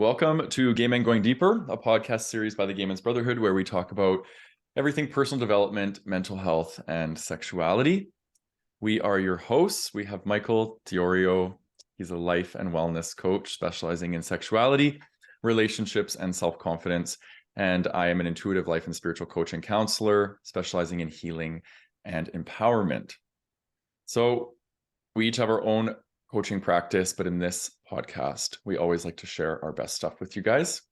Welcome to Gay Men Going Deeper, a podcast series by the Gay Men's Brotherhood where we talk about everything personal development, mental health, and sexuality. We are your hosts. We have Michael Diorio. He's a life and wellness coach specializing in sexuality, relationships, and self-confidence. And I am an intuitive life and spiritual coach and counselor specializing in healing and empowerment. So we each have our own coaching practice, but in this podcast, we always like to share our best stuff with you guys.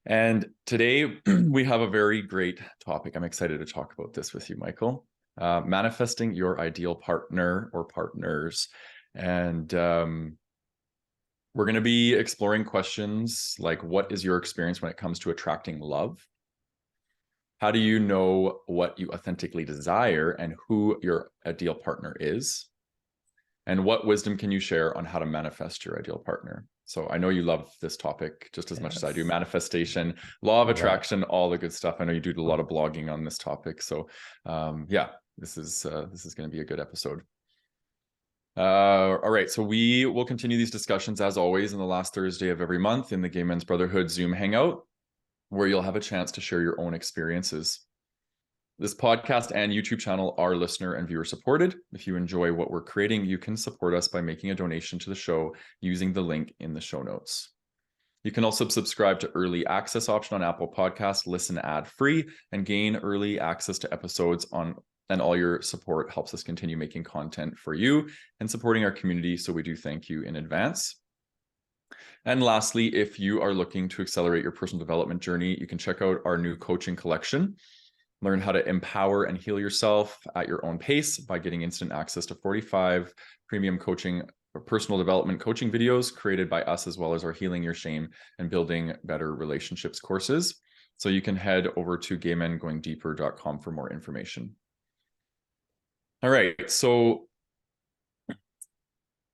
And today we have a very great topic. I'm excited to talk about this with you, Michael. Manifesting your ideal partner or partners. And we're going to be exploring questions like, what is your experience when it comes to attracting love? How do you know what you authentically desire and who your ideal partner is? And what wisdom can you share on how to manifest your ideal partner? So I know you love this topic just as much as I do. Manifestation, law of attraction, all the good stuff. I know you do a lot of blogging on this topic. So yeah, this is going to be a good episode. All right, so we will continue these discussions as always in the last Thursday of every month in the Gay Men's Brotherhood Zoom Hangout, where you'll have a chance to share your own experiences. This podcast and YouTube channel are listener and viewer supported. If you enjoy what we're creating, you can support us by making a donation to the show using the link in the show notes. You can also subscribe to early access option on Apple Podcasts, listen ad-free, and gain early access to episodes on, and all your support helps us continue making content for you and supporting our community. So we do thank you in advance. And lastly, if you are looking to accelerate your personal development journey, you can check out our new coaching collection. Learn how to empower and heal yourself at your own pace by getting instant access to 45 premium coaching or personal development coaching videos created by us, as well as our Healing Your Shame and Building Better Relationships courses. So you can head over to gaymengoingdeeper.com for more information. All right, so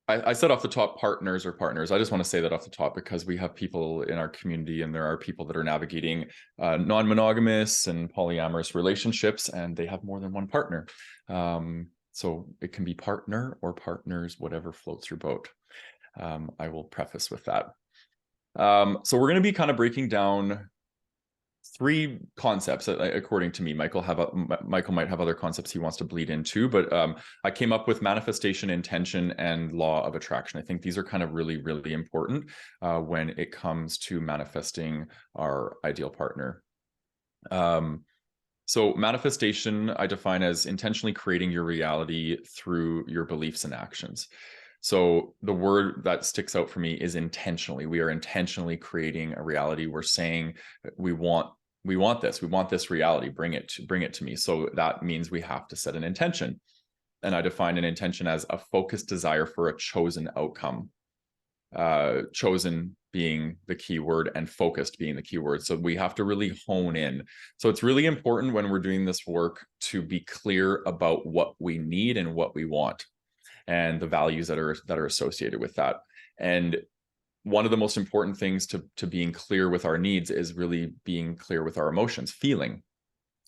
I said off the top partners. I just want to say that off the top because we have people in our community and there are people that are navigating non-monogamous and polyamorous relationships and they have more than one partner. So it can be partner or partners, whatever floats your boat. I will preface with that. So we're going to be kind of breaking down three concepts, according to me. Michael might have other concepts he wants to bleed into, but I came up with manifestation, intention, and law of attraction. I think these are kind of really, really important when it comes to manifesting our ideal partner. So manifestation, I define as intentionally creating your reality through your beliefs and actions. So the word that sticks out for me is intentionally. We are intentionally creating a reality. We're saying we want this reality, bring it to me. So that means we have to set an intention. And I define an intention as a focused desire for a chosen outcome. Chosen being the key word and focused being the key word. So we have to really hone in. So it's really important when we're doing this work to be clear about what we need and what we want and the values that are associated with that. And one of the most important things to being clear with our needs is really being clear with our emotions, feeling,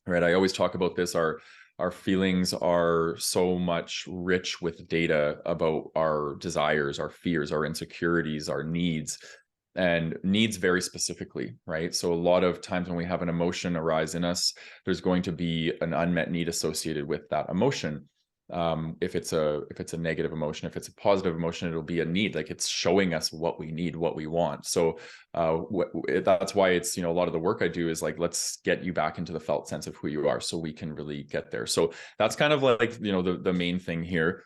right? I always talk about this. Our feelings are so much rich with data about our desires, our fears, our insecurities, our needs, and needs very specifically, right? So a lot of times when we have an emotion arise in us, there's going to be an unmet need associated with that emotion. If it's a negative emotion, if it's a positive emotion, it'll be a need. Like it's showing us what we need, what we want. So that's why it's, a lot of the work I do is like, let's get you back into the felt sense of who you are so we can really get there. So that's kind of like, the main thing here.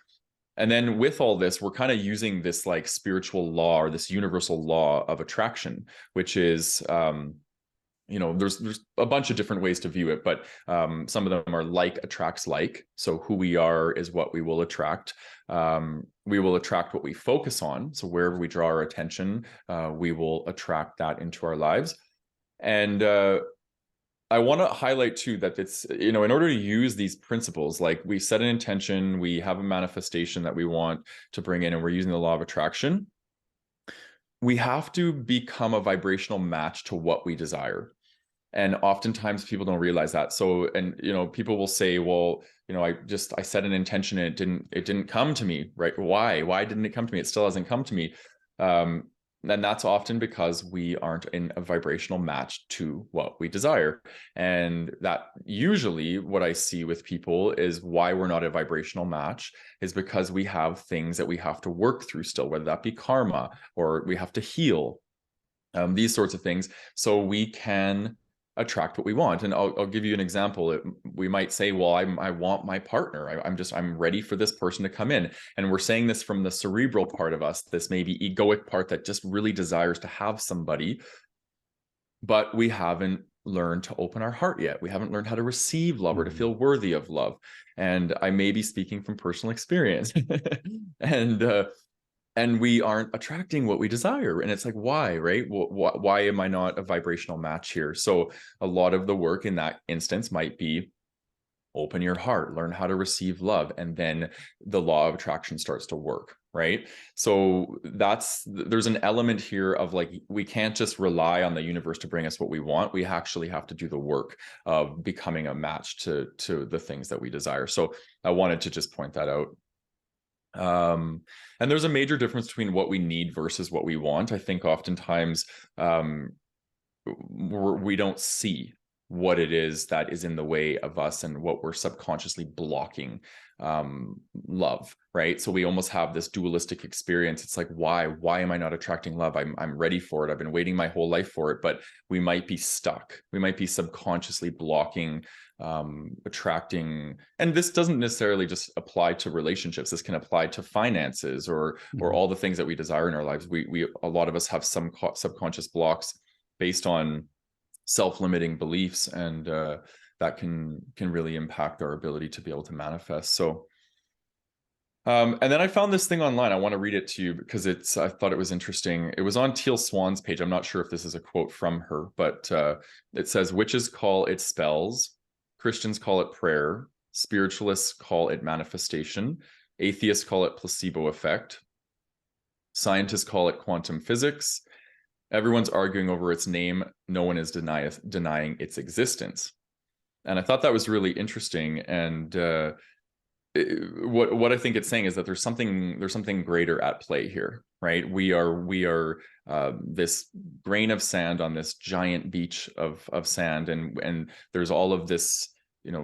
And then with all this, we're kind of using this like spiritual law or this universal law of attraction, which is, there's a bunch of different ways to view it, but some of them are like attracts like. So who we are is what we will attract. We will attract what we focus on. So wherever we draw our attention, we will attract that into our lives. And I want to highlight too that it's, in order to use these principles, like we set an intention, we have a manifestation that we want to bring in, and we're using the law of attraction. We have to become a vibrational match to what we desire. And oftentimes people don't realize that. So, and, people will say, well, I set an intention and it didn't come to me, right? Why didn't it come to me? It still hasn't come to me. And that's often because we aren't in a vibrational match to what we desire. And that usually what I see with people is why we're not a vibrational match is because we have things that we have to work through still, whether that be karma or we have to heal, these sorts of things, so we can attract what we want. And I'll give you an example. We might say, well, I want my partner. I'm ready for this person to come in. And we're saying this from the cerebral part of us, this maybe egoic part that just really desires to have somebody, but we haven't learned to open our heart yet. We haven't learned how to receive love or to feel worthy of love. And I may be speaking from personal experience. And we aren't attracting what we desire. And it's like, why, right? Why am I not a vibrational match here? So a lot of the work in that instance might be open your heart, learn how to receive love, and then the law of attraction starts to work, right? So there's an element here of like, we can't just rely on the universe to bring us what we want. We actually have to do the work of becoming a match to the things that we desire. So I wanted to just point that out. And there's a major difference between what we need versus what we want. I think oftentimes we don't see what it is that is in the way of us and what we're subconsciously blocking love, right? So we almost have this dualistic experience. It's like, why am I not attracting love? I'm ready for it. I've been waiting my whole life for it, but we might be stuck. We might be subconsciously blocking attracting. And this doesn't necessarily just apply to relationships. This can apply to finances or all the things that we desire in our lives. We a lot of us have some subconscious blocks based on self-limiting beliefs, and that can really impact our ability to be able to manifest. So and then I found this thing online. I want to read it to you because I thought it was interesting. It was on Teal Swan's page. I'm not sure if this is a quote from her, but it says, witches call it spells, Christians call it prayer, spiritualists call it manifestation, atheists call it placebo effect, scientists call it quantum physics. Everyone's arguing over its name. No one is denying its existence. And I thought that was really interesting. And what I think it's saying is that there's something greater at play here, right? We are this grain of sand on this giant beach of sand, and there's all of this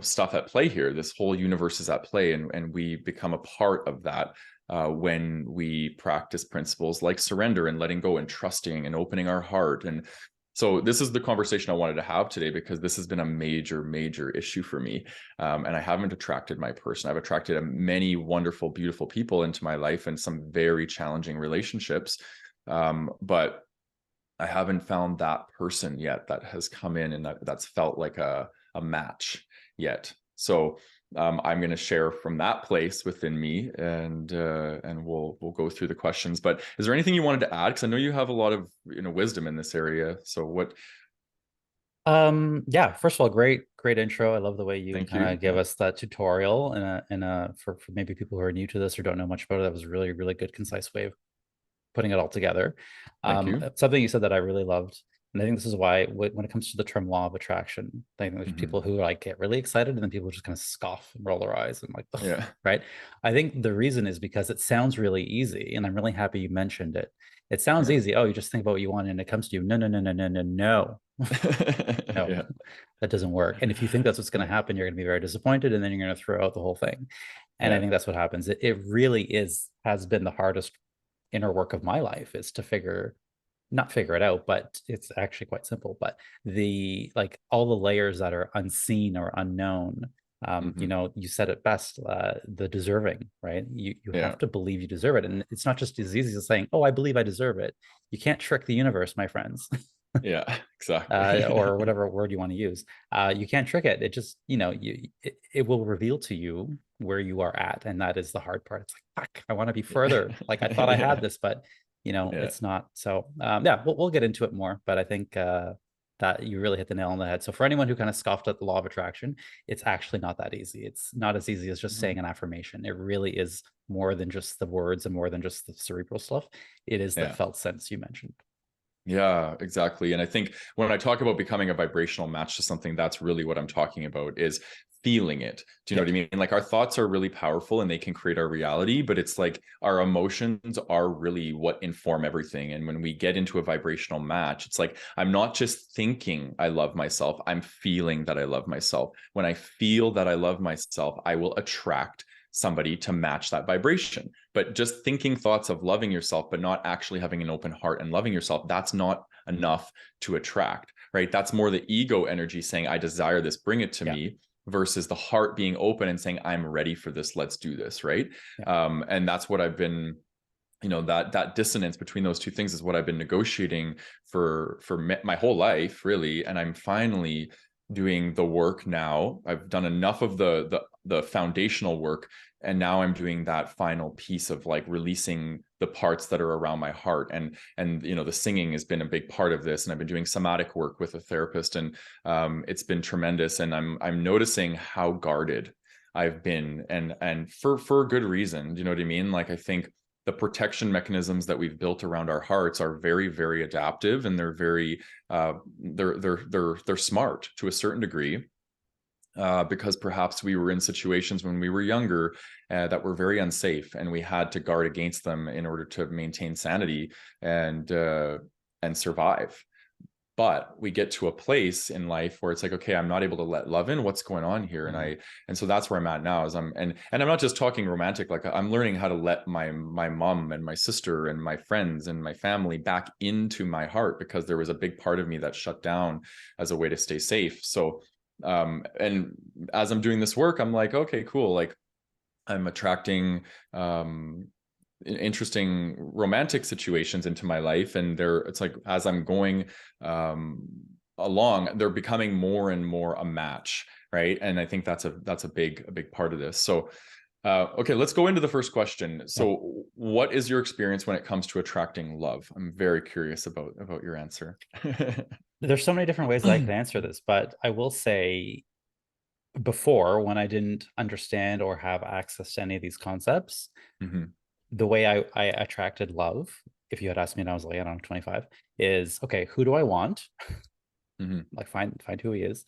stuff at play here. This whole universe is at play, and we become a part of that when we practice principles like surrender and letting go and trusting and opening our heart. And so this is the conversation I wanted to have today, because this has been a major issue for me. And I haven't attracted my person. I've attracted many wonderful, beautiful people into my life and some very challenging relationships. But I haven't found that person yet that has come in and that's felt like a match yet. So I'm going to share from that place within me, and we'll go through the questions. But is there anything you wanted to add? Because I know you have a lot of wisdom in this area. So what? Yeah, first of all, great intro. I love the way you Thank kind you. of give us that tutorial, and for maybe people who are new to this or don't know much about it, that was a really good, concise way of putting it all together. Thank you. Something you said that I really loved, and I think this is why when it comes to the term law of attraction, I think there's people who like get really excited, and then people just kind of scoff and roll their eyes and like, Yeah. right? I think the reason is because it sounds really easy, and I'm really happy you mentioned it. It sounds easy. Oh, you just think about what you want and it comes to you. No. No, Yeah. that doesn't work. And if you think that's what's going to happen, you're going to be very disappointed, and then you're going to throw out the whole thing. And I think that's what happens. It really has been the hardest inner work of my life, is to not figure it out, but it's actually quite simple. But all the layers that are unseen or unknown, you said it best, the deserving, right? You have to believe you deserve it. And it's not just as easy as saying, oh, I believe I deserve it. You can't trick the universe, my friends. Yeah, exactly. Or whatever word you want to use. You can't trick it. It just, it will reveal to you where you are at. And that is the hard part. It's like, fuck, I want to be further. Like, I thought I had this, but it's not. So yeah, we'll get into it more. But I think that you really hit the nail on the head. So for anyone who kind of scoffed at the law of attraction, it's actually not that easy. It's not as easy as just saying an affirmation. It really is more than just the words and more than just the cerebral stuff. It is the felt sense you mentioned. Yeah, exactly. And I think when I talk about becoming a vibrational match to something, that's really what I'm talking about, is feeling it. Do you know what I mean? Like our thoughts are really powerful and they can create our reality, but it's like our emotions are really what inform everything. And when we get into a vibrational match, it's like I'm not just thinking I love myself, I'm feeling that I love myself. When I feel that I love myself, I will attract somebody to match that vibration. But just thinking thoughts of loving yourself, but not actually having an open heart and loving yourself, that's not enough to attract, right? That's more the ego energy saying, I desire this, bring it to me, versus the heart being open and saying, I'm ready for this, let's do this, right? And that's what I've been, that dissonance between those two things is what I've been negotiating for my whole life, really. And I'm finally doing the work now. I've done enough of the foundational work, and now I'm doing that final piece of like releasing the parts that are around my heart. And the singing has been a big part of this, and I've been doing somatic work with a therapist, and it's been tremendous. And I'm noticing how guarded I've been, and for good reason. Do you know what I mean? Like, I think the protection mechanisms that we've built around our hearts are very, very adaptive, and they're very they're smart to a certain degree, because perhaps we were in situations when we were younger that were very unsafe, and we had to guard against them in order to maintain sanity and survive. But we get to a place in life where it's like, okay, I'm not able to let love in. What's going on here? And so that's where I'm at now. Is I'm not just talking romantic. Like, I'm learning how to let my mom and my sister and my friends and my family back into my heart, because there was a big part of me that shut down as a way to stay safe. So, and as I'm doing this work, I'm like, okay, cool. Like, I'm attracting interesting romantic situations into my life, and it's like, as I'm going along, they're becoming more and more a match, right? And I think that's a big part of this. So okay, let's go into the first question. So what is your experience when it comes to attracting love? I'm very curious about your answer. There's so many different ways that I can answer this, but I will say, before, when I didn't understand or have access to any of these concepts, the way I attracted love, if you had asked me when I was like, I don't know, 25, is, okay, who do I want? Like, find who he is.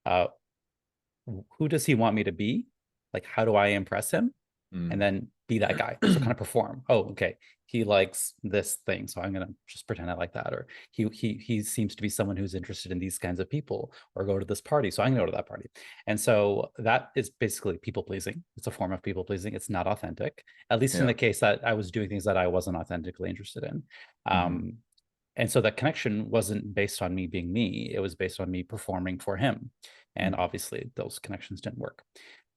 Who does he want me to be? Like, how do I impress him? And then be that guy. So kind of perform. Oh, okay, he likes this thing, so I'm gonna just pretend I like that. Or he seems to be someone who's interested in these kinds of people, or go to this party, so I'm gonna go to that party. And so that is basically people pleasing. It's a form of people pleasing. It's not authentic, at least in the case that I was doing things that I wasn't authentically interested in. And so that connection wasn't based on me being me. It was based on me performing for him. And obviously those connections didn't work.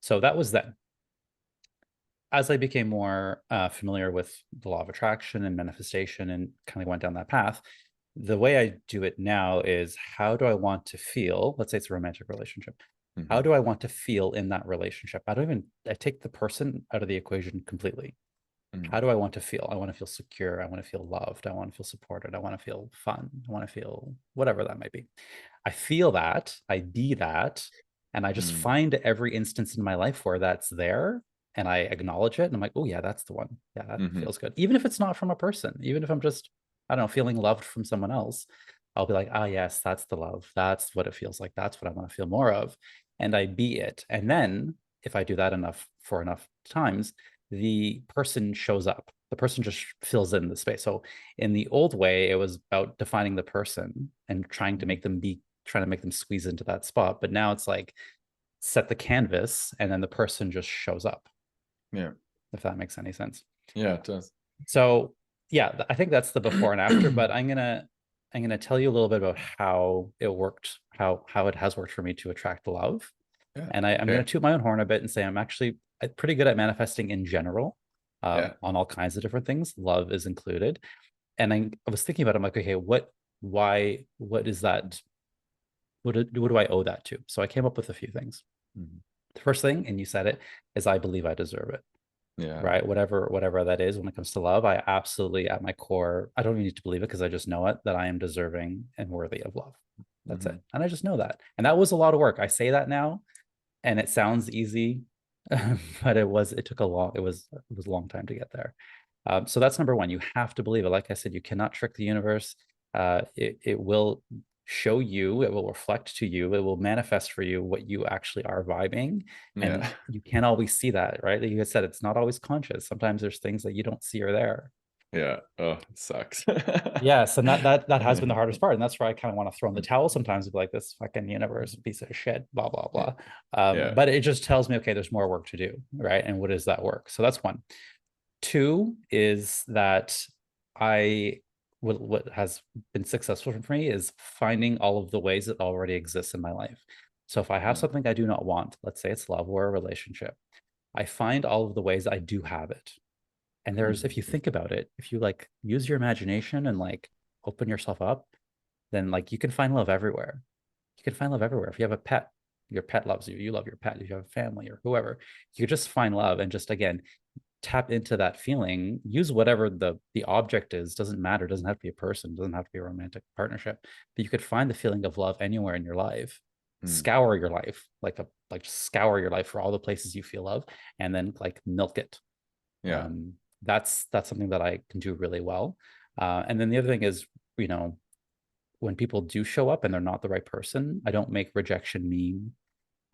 So that was then. As I became more familiar with the law of attraction and manifestation, and kind of went down that path, the way I do it now is, how do I want to feel? Let's say it's a romantic relationship. How do I want to feel in that relationship? I take the person out of the equation completely. How do I want to feel? I want to feel secure. I want to feel loved. I want to feel supported. I want to feel fun. I want to feel whatever that might be. I feel that, I be that, and I just find every instance in my life where that's there, and I acknowledge it, and I'm like, oh yeah, that's the one. Yeah, that feels good. Even if it's not from a person, even if I'm just, I don't know, feeling loved from someone else, I'll be like, ah, yes, that's the love. That's what it feels like. That's what I want to feel more of. And I be it. And then if I do that enough for enough times, the person shows up. The person just fills in the space. So in the old way, it was about defining the person and trying to make them squeeze into that spot. But now it's like, set the canvas, and then the person just shows up. Yeah. If that makes any sense. Yeah, it does. So yeah, I think that's the before and after, but I'm gonna tell you a little bit about how it worked, how it has worked for me to attract love. And I'm gonna toot my own horn a bit and say I'm actually pretty good at manifesting in general, on all kinds of different things. Love is included. And I was thinking about it, I'm like, okay, what is that? What do I owe that to? So I came up with a few things. The first thing, and you said it, is I believe I deserve it. Yeah. Right. Whatever that is, when it comes to love, I absolutely, at my core, I don't even need to believe it, because I just know it, that I am deserving and worthy of love. That's it. And I just know that. And that was a lot of work. I say that now, and it sounds easy, but it took a long time to get there. So that's number one. You have to believe it. Like I said, you cannot trick the universe. It will show you, it will reflect to you, it will manifest for you what you actually are vibing. Yeah. And you can't always see that, right? Like you said, it's not always conscious. Sometimes there's things that you don't see are there. Yeah. Oh, it sucks. Yes, and that has been the hardest part, and that's where I kind of want to throw in the towel sometimes, be like, this fucking universe piece of shit, blah blah Yeah. blah. Yeah. But it just tells me, okay, there's more work to do, right? And what is that work? So that's one. Two is that I what has been successful for me is finding all of the ways it already exists in my life. So if I have Mm, something I do not want, let's say it's love or a relationship, I find all of the ways I do have it. And there's, if mhm. you think about it, if you like use your imagination and like open yourself up, then like you can find love everywhere. You can find love everywhere. If you have a pet, your pet loves you, you love your pet. If you have a family or whoever, you just find love and just again tap into that feeling. Use whatever the object is, doesn't matter, doesn't have to be a person, doesn't have to be a romantic partnership, but you could find the feeling of love anywhere in your life. Mm, Scour your life, like scour your life for all the places you feel love, and then like milk it. yeah. That's something that I can do really well. And then the other thing is, you know, when people do show up and they're not the right person, I don't make rejection mean.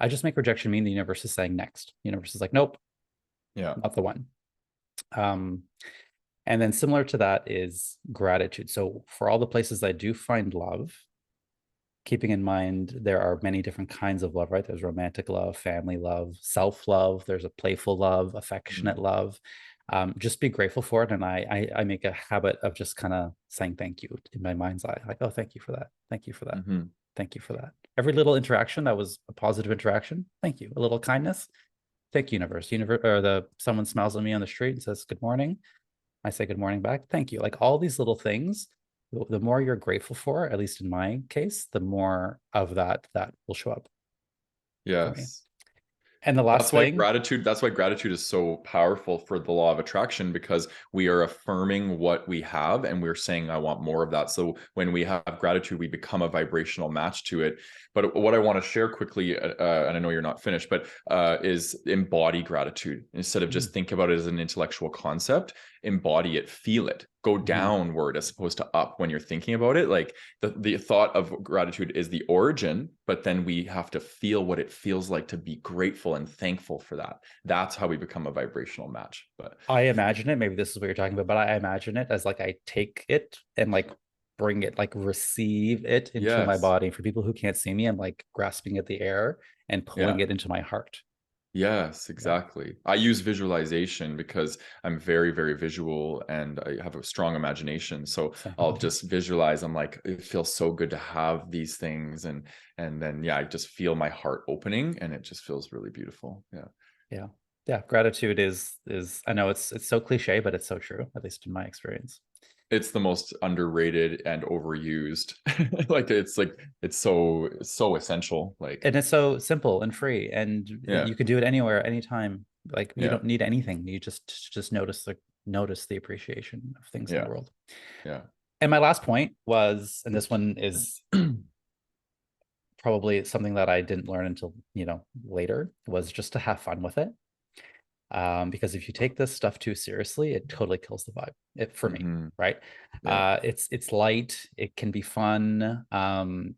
I just make rejection mean the universe is saying next. The universe is like, nope, Yeah. not the one. Um, and then similar to that is gratitude. So for all the places I do find love, keeping in mind there are many different kinds of love, right? There's romantic love, family love, self-love, there's a playful love, affectionate Mm, love. Just be grateful for it. And I make a habit of just kind of saying thank you in my mind's eye. Like, oh, thank you for that. Thank you for that. mhm. Thank you for that. Every little interaction that was a positive interaction. Thank you. A little kindness. Thank you, universe. Universe or the someone smiles at me on the street and says good morning. I say good morning back. Thank you. Like all these little things, the more you're grateful for, at least in my case, the more of that will show up for me. Yes. And the last thing, That's why gratitude is so powerful for the law of attraction, because we are affirming what we have and we're saying, I want more of that. So when we have gratitude, we become a vibrational match to it. But what I want to share quickly, and I know you're not finished, but is embody gratitude. Instead of just think about it as an intellectual concept, embody it, feel it, go Mhm. downward as opposed to up when you're thinking about it. Like the thought of gratitude is the origin, but then we have to feel what it feels like to be grateful and thankful for that. That's how we become a vibrational match. But I imagine it, maybe this is what you're talking about, but I imagine it as like I take it and like bring it, like receive it into my yes, body. For people who can't see me, I'm like grasping at the air and pulling yeah. it into my heart. Yes, Yeah. exactly. I use visualization because I'm very, very visual and I have a strong imagination. So I'll Same. just visualize. I'm like, it feels so good to have these things, and then yeah, I just feel my heart opening, and it just feels really beautiful. Yeah. Yeah. Yeah. Gratitude is I know it's so cliche, but it's so true, at least in my experience. It's the most underrated and overused. Like it's so essential. Like And it's so simple and free, and yeah, you can do it anywhere, anytime. Like you yeah, don't need anything. You just notice the appreciation of things in the yeah, world. yeah. And my last point was, and this one is probably something that I didn't learn until, later, was just to have fun with it. Because if you take this stuff too seriously, it totally kills the vibe. For me, Hmm. right? Yeah. It's light. It can be fun.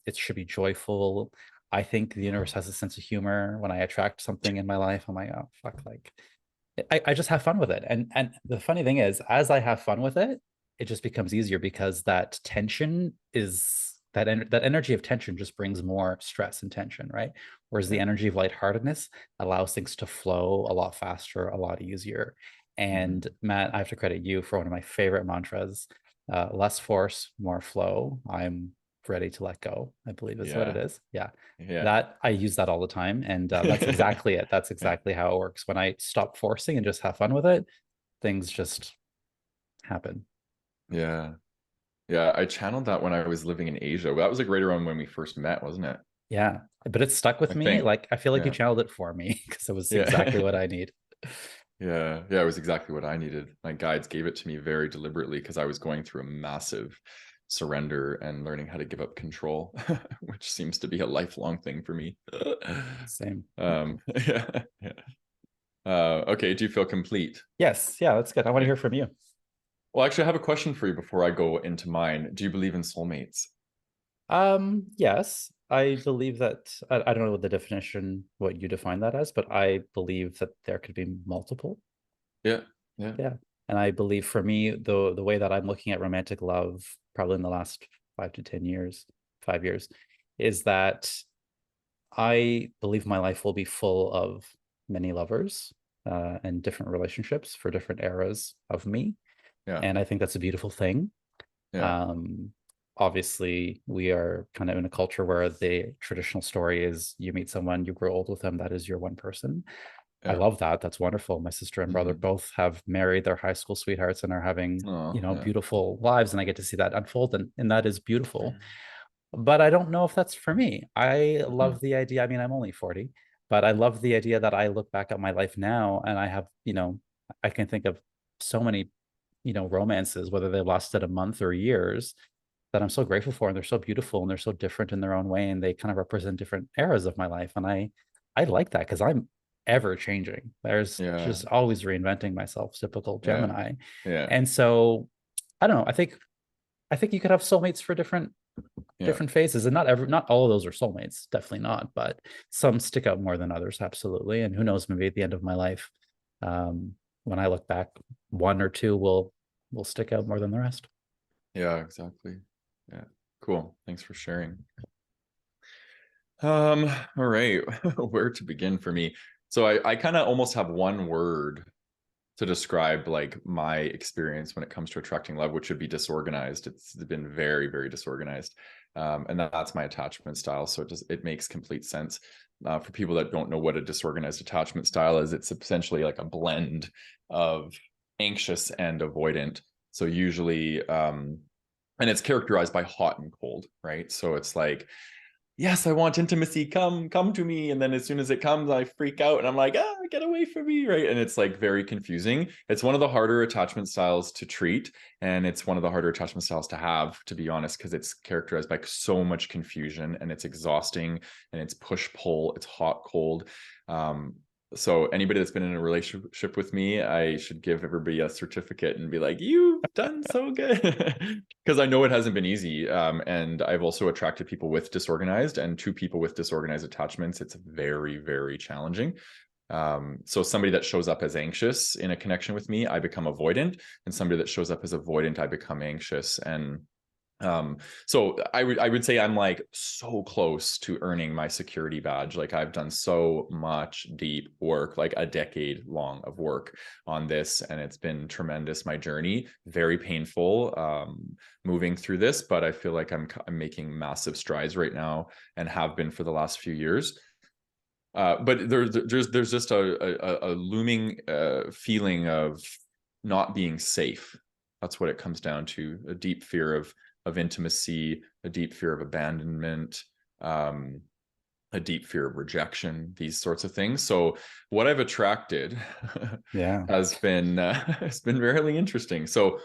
It should be joyful. I think the universe has a sense of humor. When I attract something in my life, I'm like, oh fuck, like I just have fun with it. And the funny thing is, as I have fun with it, it just becomes easier because that tension is that energy of tension just brings more stress and tension, right? Whereas the Yeah. energy of lightheartedness allows things to flow a lot faster, a lot easier. Hmm. And Matt, I have to credit you for one of my favorite mantras: less force, more flow. I'm ready to let go, I believe is what it Yeah. is. Yeah, Yeah. that I use that all the time, and that's exactly it. That's Yeah. exactly how it works. When I stop forcing and just have fun with it, things just happen. Yeah. Yeah. I channeled that when I was living in Asia. That was like right around when we first met, wasn't it? Yeah, but it stuck with I me. think. Like I feel like you Yeah. channeled it for me because it was exactly Yeah. what I need. Yeah. Yeah. It was exactly what I needed. My guides gave it to me very deliberately because I was going through a massive surrender and learning how to give up control, which seems to be a lifelong thing for me. Same. Yeah. Yeah. Okay. Do you feel complete? Yes, yeah, that's good. I want to Okay. hear from you. Well, actually, I have a question for you before I go into mine. Do you believe in soulmates? Yes, I believe that. I don't know what the definition, what you define that as, but I believe that there could be multiple. Yeah. Yeah. Yeah. And I believe for me, the way that I'm looking at romantic love, probably in the last 5 to 10 years, 5 years, is that I believe my life will be full of many lovers and different relationships for different eras of me. Yeah. And I think that's a beautiful thing. Yeah. Um, Obviously, we are kind of in a culture where the traditional story is you meet someone, you grow old with them, that is your one person. I Yeah. love that. That's wonderful. My sister and brother Hmm. both have married their high school sweethearts and are having, Oh, yeah. beautiful lives, and I get to see that unfold, and that is beautiful. But I don't know if that's for me. I Hmm. love the idea. I mean, I'm only 40, but I love the idea that I look back at my life now and I have, I can think of so many, romances, whether they lasted a month or years, that I'm so grateful for. And they're so beautiful and they're so different in their own way. And they kind of represent different eras of my life. And I like that because I'm ever changing. There's Yeah. just always reinventing myself, typical Yeah. Gemini. Yeah. And so I don't know. I think you could have soulmates for Yeah. different phases, and not all of those are soulmates, definitely not, but some stick out more than others, absolutely. And who knows, maybe at the end of my life, um, when I look back, one or two will stick out more than the rest. Yeah. Exactly. Yeah. Cool. Thanks for sharing. All right. Where to begin for me? So I kind of almost have one word to describe like my experience when it comes to attracting love, which would be disorganized. It's been very, very disorganized. And that's my attachment style. So it makes complete sense. For people that don't know what a disorganized attachment style is, it's essentially like a blend of anxious and avoidant. So usually, and it's characterized by hot and cold, right? So it's like, yes, I want intimacy. Come to me. And then as soon as it comes, I freak out and I'm like, get away from me. Right. And it's like very confusing. It's one of the harder attachment styles to treat. And it's one of the harder attachment styles to have, to be honest, because it's characterized by so much confusion and it's exhausting and it's push pull, it's hot, cold. So anybody that's been in a relationship with me, I should give everybody a certificate and be like, you've done so good. Because I know it hasn't been easy. And I've also attracted people with disorganized, and two people with disorganized attachments. It's very, very challenging. So somebody that shows up as anxious in a connection with me, I become avoidant. And somebody that shows up as avoidant, I become anxious. And so I would say I'm like so close to earning my security badge. Like I've done so much deep work, like a decade long of work on this, and it's been tremendous. My journey, very painful, moving through this, but I feel like I'm making massive strides right now, and have been for the last few years. But there's just a looming feeling of not being safe. That's what it comes down to: a deep fear of intimacy, a deep fear of abandonment, um, a deep fear of rejection, these sorts of things. So what I've attracted Yeah. has been really interesting. So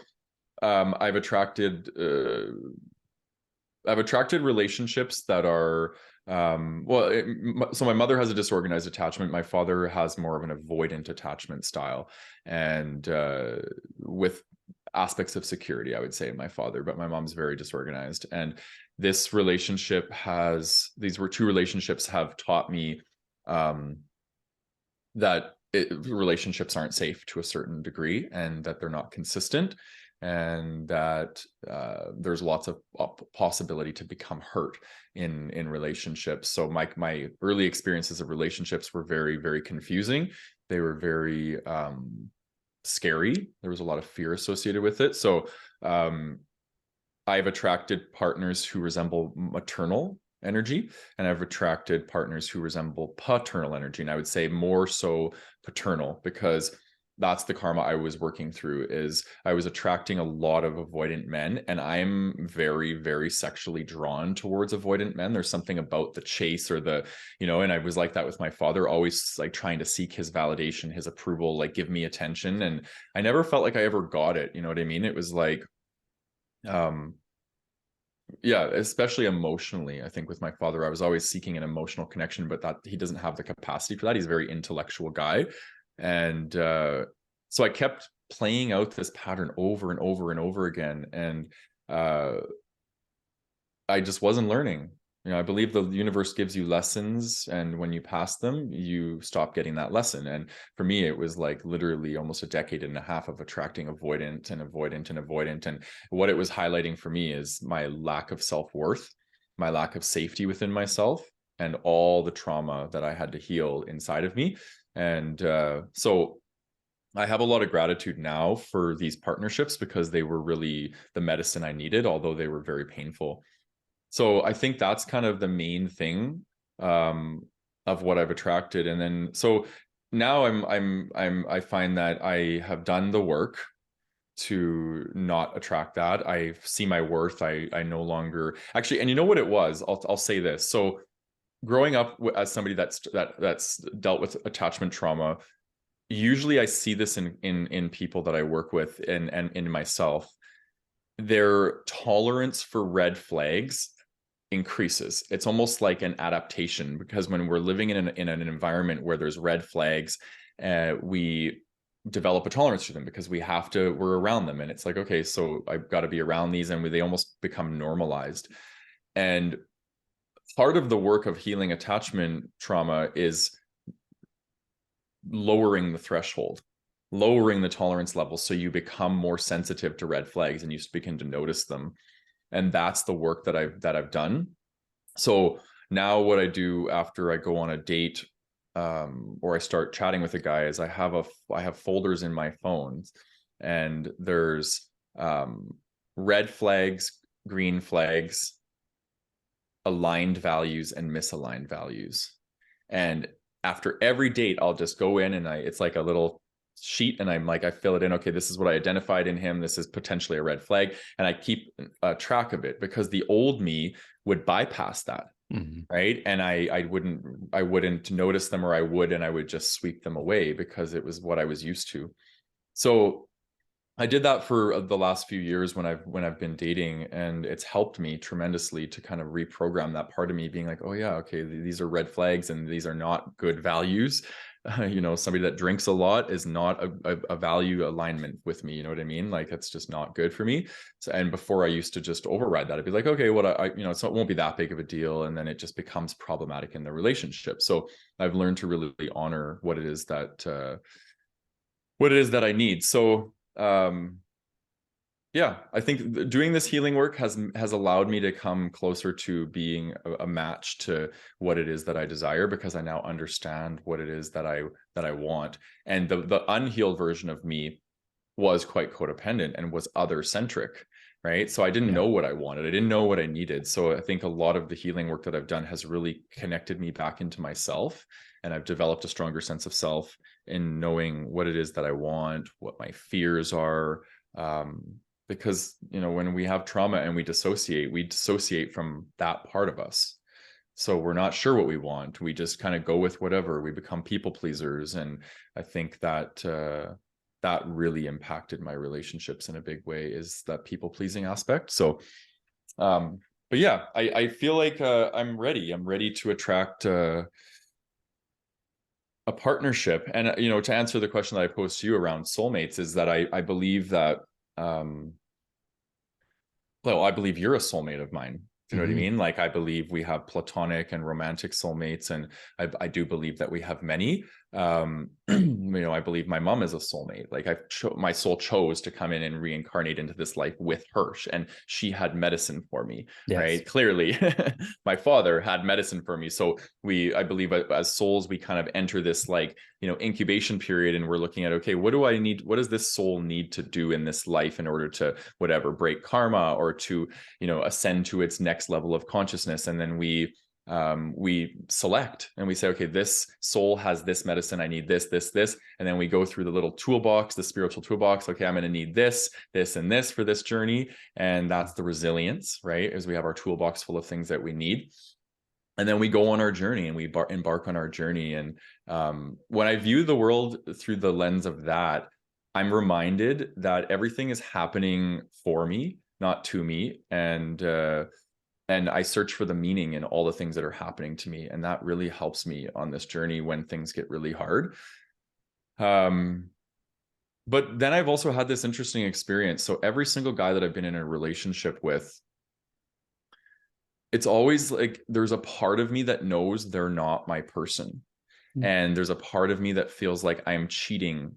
I've attracted relationships that are so my mother has a disorganized attachment. My father has more of an avoidant attachment style, and with aspects of security, I would say, in my father, but my mom's very disorganized. And these were two relationships have taught me that relationships aren't safe to a certain degree, and that they're not consistent, and that there's lots of possibility to become hurt in relationships. So my early experiences of relationships were very, very confusing. They were very scary. There was a lot of fear associated with it. So I've attracted partners who resemble maternal energy, and I've attracted partners who resemble paternal energy. And I would say more so paternal, because that's the karma I was working through. Is I was attracting a lot of avoidant men, and I'm very, very sexually drawn towards avoidant men. There's something about the chase, or and I was like that with my father, always like trying to seek his validation, his approval, like give me attention. And I never felt like I ever got it. You know what I mean? It was like, um, yeah, especially emotionally. I think with my father, I was always seeking an emotional connection, but that he doesn't have the capacity for that. He's a very intellectual guy. And so I kept playing out this pattern over and over and over again. And I just wasn't learning. I believe the universe gives you lessons, and when you pass them, you stop getting that lesson. And for me, it was like literally almost a decade and a half of attracting avoidant and avoidant and avoidant. And what it was highlighting for me is my lack of self-worth, my lack of safety within myself, and all the trauma that I had to heal inside of me. And so I have a lot of gratitude now for these partnerships, because they were really the medicine I needed, although they were very painful. So I think that's kind of the main thing of what I've attracted. And then so now I find that I have done the work to not attract that. I see my worth. I no longer actually, and you know what it was? I'll say this. So growing up as somebody that's dealt with attachment trauma, usually I see this in people that I work with, and in myself. Their tolerance for red flags increases. It's almost like an adaptation, because when we're living in an environment where there's red flags, we develop a tolerance to them because we're around them, and it's like, okay, so I've got to be around these, and they almost become normalized. And part of the work of healing attachment trauma is lowering the threshold, lowering the tolerance level, so you become more sensitive to red flags and you begin to notice them. And that's the work that I've done. So now what I do after I go on a date, or I start chatting with a guy, is I have folders in my phone, and there's red flags, green flags, aligned values, and misaligned values. And after every date, I'll just go in, and it's like a little sheet, and I fill it in. Okay, this is what I identified in him. This is potentially a red flag. And I keep track of it, because the old me would bypass that. Mm-hmm. Right. And I wouldn't notice them, or I would just sweep them away, because it was what I was used to. So I did that for the last few years when I've been dating, and it's helped me tremendously to kind of reprogram that part of me, being like, oh yeah, okay, these are red flags, and these are not good values. Somebody that drinks a lot is not a value alignment with me. You know what I mean? Like, it's just not good for me. So, and before I used to just override that. I'd be like, okay, what so it won't be that big of a deal. And then it just becomes problematic in the relationship. So I've learned to really honor what it is that I need. So yeah, I think doing this healing work has allowed me to come closer to being a match to what it is that I desire, because I now understand what it is that I want. And the unhealed version of me was quite codependent and was other centric, right? So I didn't know what I wanted. I didn't know what I needed. So I think a lot of the healing work that I've done has really connected me back into myself, and I've developed a stronger sense of self in knowing what it is that I want, what my fears are. Because when we have trauma and we dissociate from that part of us. So we're not sure what we want. We just kind of go with whatever. We become people pleasers. And I think that that really impacted my relationships in a big way, is that people pleasing aspect. So, but yeah, I feel like I'm ready to attract a partnership. And, to answer the question that I posed to you around soulmates, is that I believe that, well, I believe you're a soulmate of mine. Do you know what I mean? Like, I believe we have platonic and romantic soulmates, and I do believe that we have many. I believe my mom is a soulmate. Like, my soul chose to come in and reincarnate into this life with her, and she had medicine for me. Yes. Right? Clearly, my father had medicine for me. So I believe as souls, we kind of enter this incubation period, and we're looking at, okay, what do I need? What does this soul need to do in this life in order to break karma, or to ascend to its next level of consciousness? And then we select, and we say, okay, this soul has this medicine, I need this, and then we go through the little toolbox, the spiritual toolbox. Okay, I'm going to need this, and this for this journey. And that's the resilience, right? As we have our toolbox full of things that we need. And then we go on our journey, and we embark on our journey. And when I view the world through the lens of that, I'm reminded that everything is happening for me, not to me. And I search for the meaning in all the things that are happening to me. And that really helps me on this journey when things get really hard. But then I've also had this interesting experience. So every single guy that I've been in a relationship with, it's always like there's a part of me that knows they're not my person. Mm. And there's a part of me that feels like I'm cheating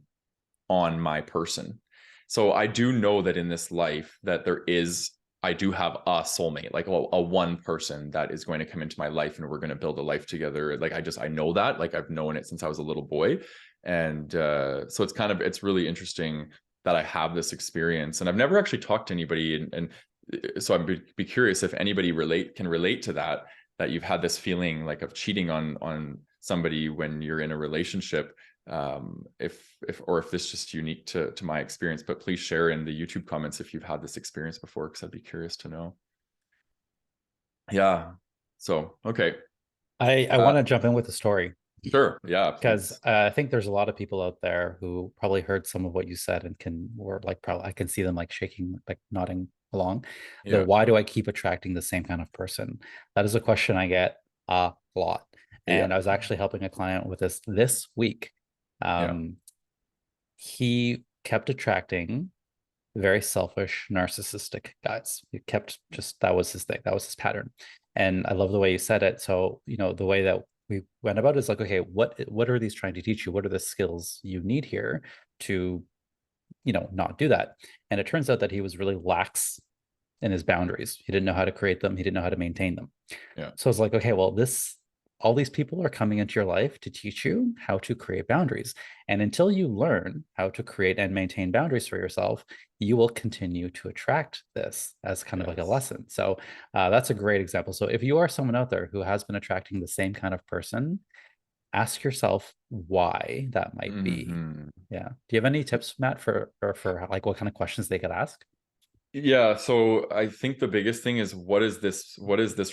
on my person. So I do know that in this life that I do have a soulmate, like a one person that is going to come into my life and we're going to build a life together. Like I know that, like I've known it since I was a little boy. And so it's really interesting that I have this experience, and I've never actually talked to anybody. And so I'd be curious if anybody can relate to that you've had this feeling like of cheating on somebody when you're in a relationship, if this is just unique to my experience. But please share in the YouTube comments if you've had this experience before, because I'd be curious to know. Yeah. So okay. I want to jump in with a story Sure. Yeah, because please. I think there's a lot of people out there who probably heard some of what you said and or like, probably I can see them like shaking, like nodding along. Yeah. Why do I keep attracting the same kind of person? That is a question I get a lot. Yeah. And I was actually helping a client with this week. Yeah. He kept attracting very selfish, narcissistic guys. He kept that was his thing. That was his pattern. And I love the way you said it. So, the way that we went about it is like, okay, what are these trying to teach you? What are the skills you need here to, not do that? And it turns out that he was really lax in his boundaries. He didn't know how to create them. He didn't know how to maintain them. Yeah. So it's like, okay, well, all these people are coming into your life to teach you how to create boundaries. And until you learn how to create and maintain boundaries for yourself, you will continue to attract this as kind of like a Yes. lesson. So that's a great example. So if you are someone out there who has been attracting the same kind of person, ask yourself why that might be. Mm-hmm. Yeah. Do you have any tips, Matt, for like what kind of questions they could ask? Yeah, so I think the biggest thing is what is this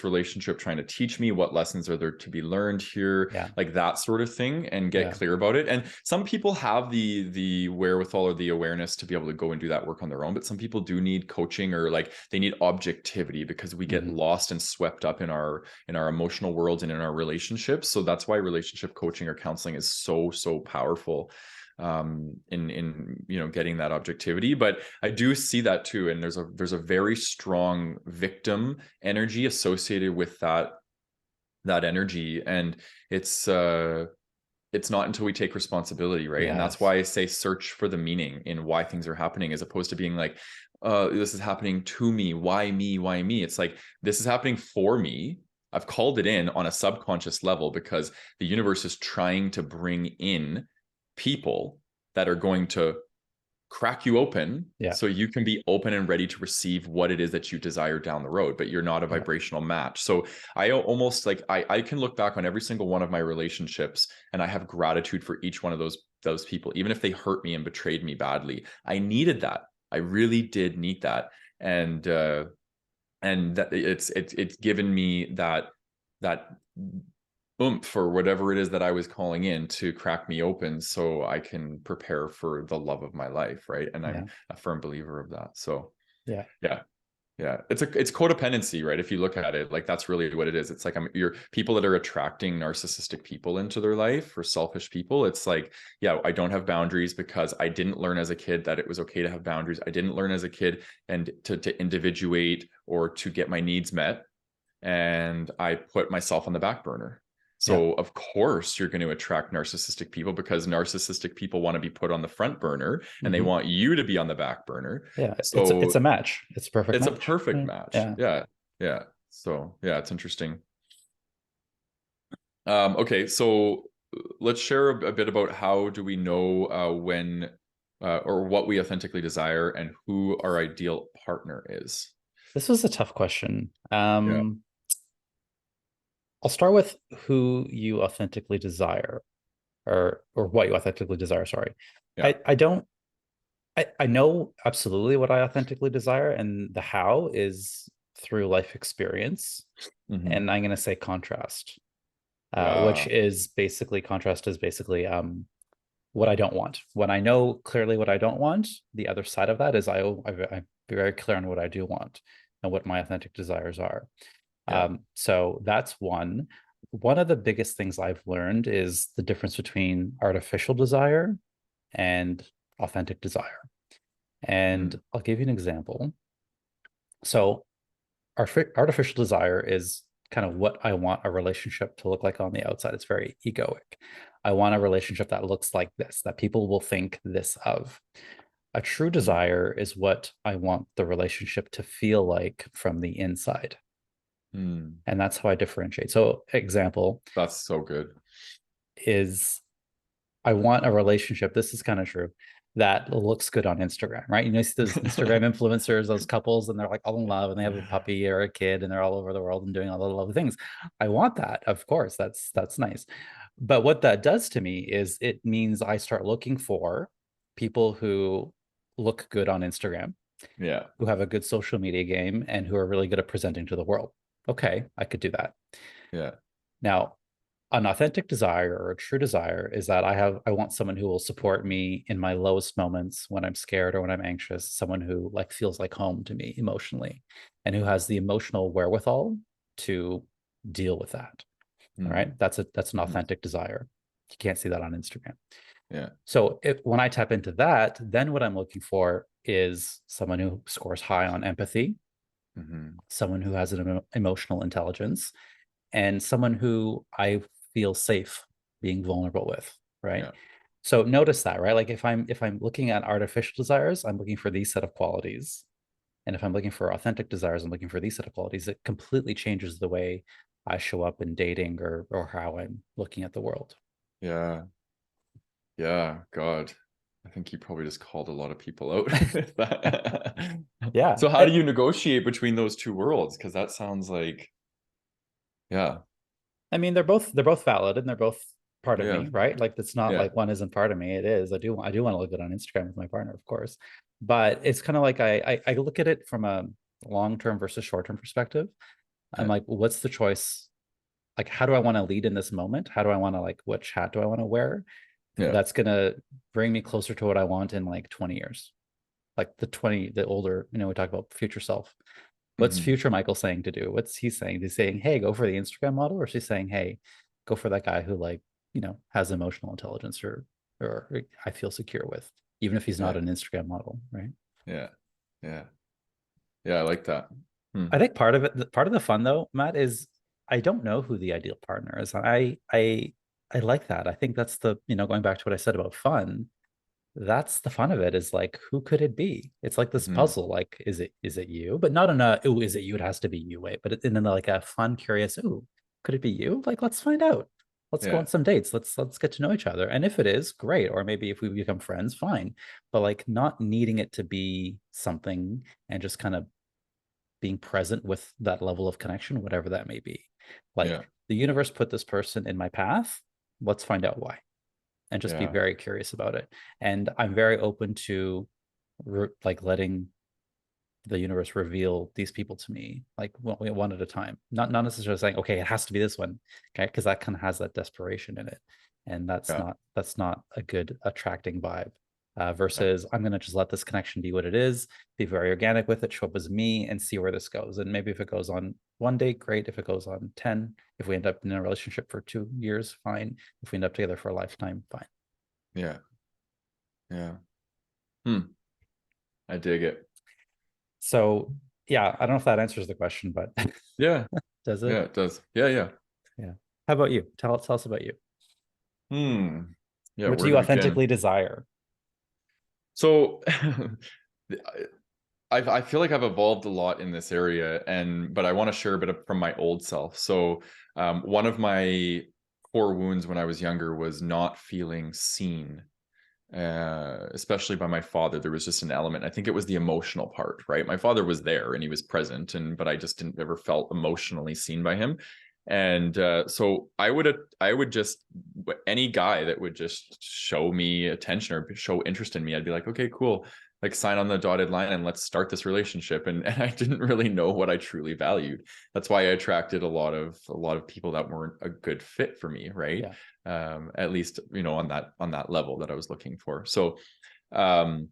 relationship trying to teach me? What lessons are there to be learned here? Yeah. Like that sort of thing, and get Yeah. clear about it. And some people have the wherewithal or the awareness to be able to go and do that work on their own, but some people do need coaching, or like they need objectivity, because we get lost and swept up in our emotional worlds and in our relationships. So that's why relationship coaching or counseling is so powerful in getting that objectivity. But I do see that too, and there's a very strong victim energy associated with that energy, and it's not until we take responsibility, right? And that's Yes. why I say search for the meaning in why things are happening, as opposed to being like, this is happening to me, why me, why me? It's like, this is happening for me. I've called it in on a subconscious level because the universe is trying to bring in people that are going to crack you open, Yeah. so you can be open and ready to receive what it is that you desire down the road, but you're not a Yeah. vibrational match. So I almost like, I can look back on every single one of my relationships, and I have gratitude for each one of those people, even if they hurt me and betrayed me badly. I needed that. I really did need that. And that it's given me that oomph for whatever it is that I was calling in to crack me open, so I can prepare for the love of my life, right? And I'm Yeah. a firm believer of that. So Yeah. yeah. Yeah, it's codependency, right? If you look at it, like that's really what it is. It's like you're people that are attracting narcissistic people into their life, or selfish people. It's like, yeah, I don't have boundaries because I didn't learn as a kid that it was okay to have boundaries. I didn't learn as a kid and to individuate or to get my needs met, and I put myself on the back burner. Yeah. So of course you're going to attract narcissistic people, because narcissistic people want to be put on the front burner and they want you to be on the back burner. Yeah. It's So a match. It's a perfect it's a match. perfect match. Yeah. Yeah. Yeah. So yeah, it's interesting. Okay, so let's share a bit about how do we know when or what we authentically desire and who our ideal partner is. This was a tough question. Yeah. I'll start with who you authentically desire, or what you authentically desire, sorry. Yeah. I don't I know absolutely what I authentically desire, and the how is through life experience. Mm-hmm. And I'm going to say contrast, which Yeah. is basically what I don't want. When I know clearly what I don't want, the other side of that is I'm very clear on what I do want and what my authentic desires are. Yeah. So that's one. One of the biggest things I've learned is the difference between artificial desire and authentic desire. And Mm. I'll give you an example. So artificial desire is kind of what I want a relationship to look like on the outside. It's very egoic. I want a relationship that looks like this, that people will think this of. A true desire is what I want the relationship to feel like from the inside. Mm. And that's how I differentiate. So, example That's so good. is I want a relationship. This is kind of true, that looks good on Instagram, right? You know, see those Instagram influencers, those couples, and they're like all in love and they have a puppy or a kid and they're all over the world and doing all the lovely things. I want that, of course. That's nice. But what that does to me is it means I start looking for people who look good on Instagram, Yeah. who have a good social media game, and who are really good at presenting to the world. Okay, I could do that. Yeah. Now, an authentic desire or a true desire is that I want someone who will support me in my lowest moments when I'm scared or when I'm anxious, someone who like feels like home to me emotionally and who has the emotional wherewithal to deal with that. All right, that's an authentic desire. You can't see that on Instagram. Yeah. So when I tap into that, then what I'm looking for is someone who scores high on empathy, someone who has an emotional intelligence, and someone who I feel safe being vulnerable with, right? Yeah. So notice that, right? Like if I'm looking at artificial desires, I'm looking for these set of qualities. And if I'm looking for authentic desires, I'm looking for these set of qualities. It completely changes the way I show up in dating or how I'm looking at the world. Yeah. Yeah. God. I think you probably just called a lot of people out. Yeah. So how do you negotiate between those two worlds? Because that sounds like, yeah. I mean, they're both valid and they're both part of Yeah. me, right? Like it's not Yeah. like one isn't part of me. It is. I do want to look good on Instagram with my partner, of course. But it's kind of like I look at it from a long-term versus short-term perspective. I'm Okay. like, what's the choice? Like, how do I want to lead in this moment? How do I want to like which hat do I want to wear? Yeah. That's gonna bring me closer to what I want in like 20 years. Like the older, we talk about future self. What's Mhm. future Michael saying to do? What's he saying? He's saying, hey, go for the Instagram model, or is he saying, hey, go for that guy who like, has emotional intelligence or I feel secure with, even if he's not Yeah. an Instagram model, right? Yeah. Yeah. Yeah. I like that. Hmm. I think part of it, part of the fun though, Matt, is I don't know who the ideal partner is. I like that. I think that's the, going back to what I said about fun, that's the fun of it is like who could it be? It's like this Mhm. puzzle, like is it you, but not in a, oh, is it you, it has to be you way, but in like a fun curious, oh, could it be you, like let's find out, let's go Yeah. on some dates, let's get to know each other, and if it is, great, or maybe if we become friends, fine, but like not needing it to be something and just kind of being present with that level of connection, whatever that may be. Like Yeah. the universe put this person in my path, let's find out why, and just be Yeah. very curious about it. And I'm very open to like letting the universe reveal these people to me, like one at a time. Not necessarily saying, okay, it has to be this one, okay, because that kind of has that desperation in it, and Yeah. that's not a good attracting vibe. Yeah. Versus, I'm gonna just let this connection be what it is, be very organic with it, show up as me, and see where this goes. And maybe if it goes on one date, great. If it goes on 10, if we end up in a relationship for 2 years, fine. If we end up together for a lifetime, fine. Yeah. Yeah. Hmm. I dig it. So yeah, I don't know if that answers the question, but Yeah. does it? Yeah, it does. Yeah. Yeah. Yeah. How about you? Tell us about you. Hmm. Yeah. What do Where you to begin? authentically desire? So I feel like I've evolved a lot in this area, but I want to share a bit from my old self. So one of my core wounds when I was younger was not feeling seen, especially by my father. There was just an element. I think it was the emotional part, right? My father was there and he was present, but I just didn't ever felt emotionally seen by him. And so I would just, any guy that would just show me attention or show interest in me, I'd be like, okay, cool, like sign on the dotted line and let's start this relationship. And I didn't really know what I truly valued. That's why I attracted a lot of people that weren't a good fit for me, right? Yeah. At least on that level that I was looking for. So um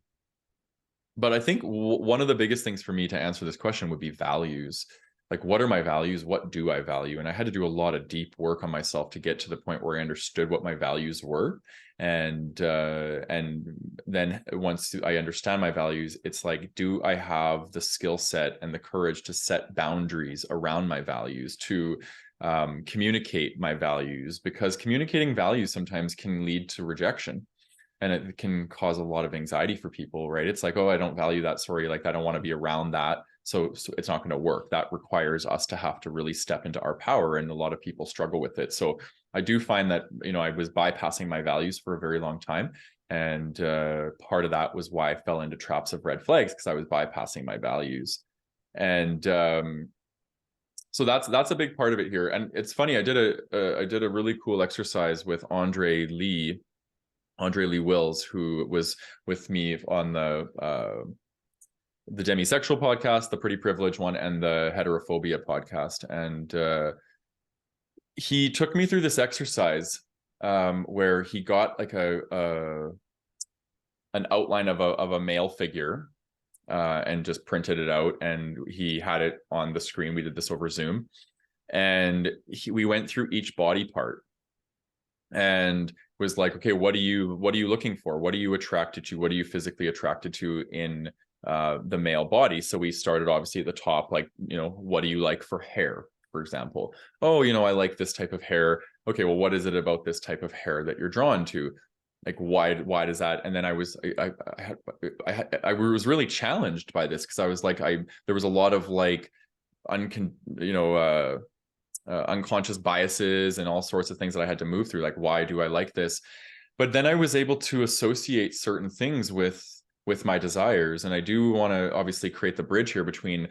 but I think one of the biggest things for me to answer this question would be values. Like, what are my values? What do I value? And I had to do a lot of deep work on myself to get to the point where I understood what my values were. And then once I understand my values, it's like, do I have the skill set and the courage to set boundaries around my values, to communicate my values? Because communicating values sometimes can lead to rejection, and it can cause a lot of anxiety for people, right? It's like, oh, I don't value that. Sorry, like I don't want to be around that. So it's not going to work. That requires us to have to really step into our power. And a lot of people struggle with it. So I do find that, I was bypassing my values for a very long time. And part of that was why I fell into traps of red flags, because I was bypassing my values. And so that's a big part of it here. And it's funny, I did a really cool exercise with Andre Lee Wills, who was with me on the demisexual podcast, the Pretty Privileged one, and the heterophobia podcast. And he took me through this exercise where he got like an outline of a male figure and just printed it out, and he had it on the screen. We did this over Zoom, and we went through each body part and was like, okay, what are you looking for? What are you attracted to? What are you physically attracted to in the male body? So we started obviously at the top, like, what do you like for hair, for example? Oh, I like this type of hair. Okay, well, what is it about this type of hair that you're drawn to? Like, why does that? And then I was really challenged by this, because I was like, there was a lot of like unconscious biases and all sorts of things that I had to move through. Like, why do I like this? But then I was able to associate certain things with my desires. And I do want to obviously create the bridge here between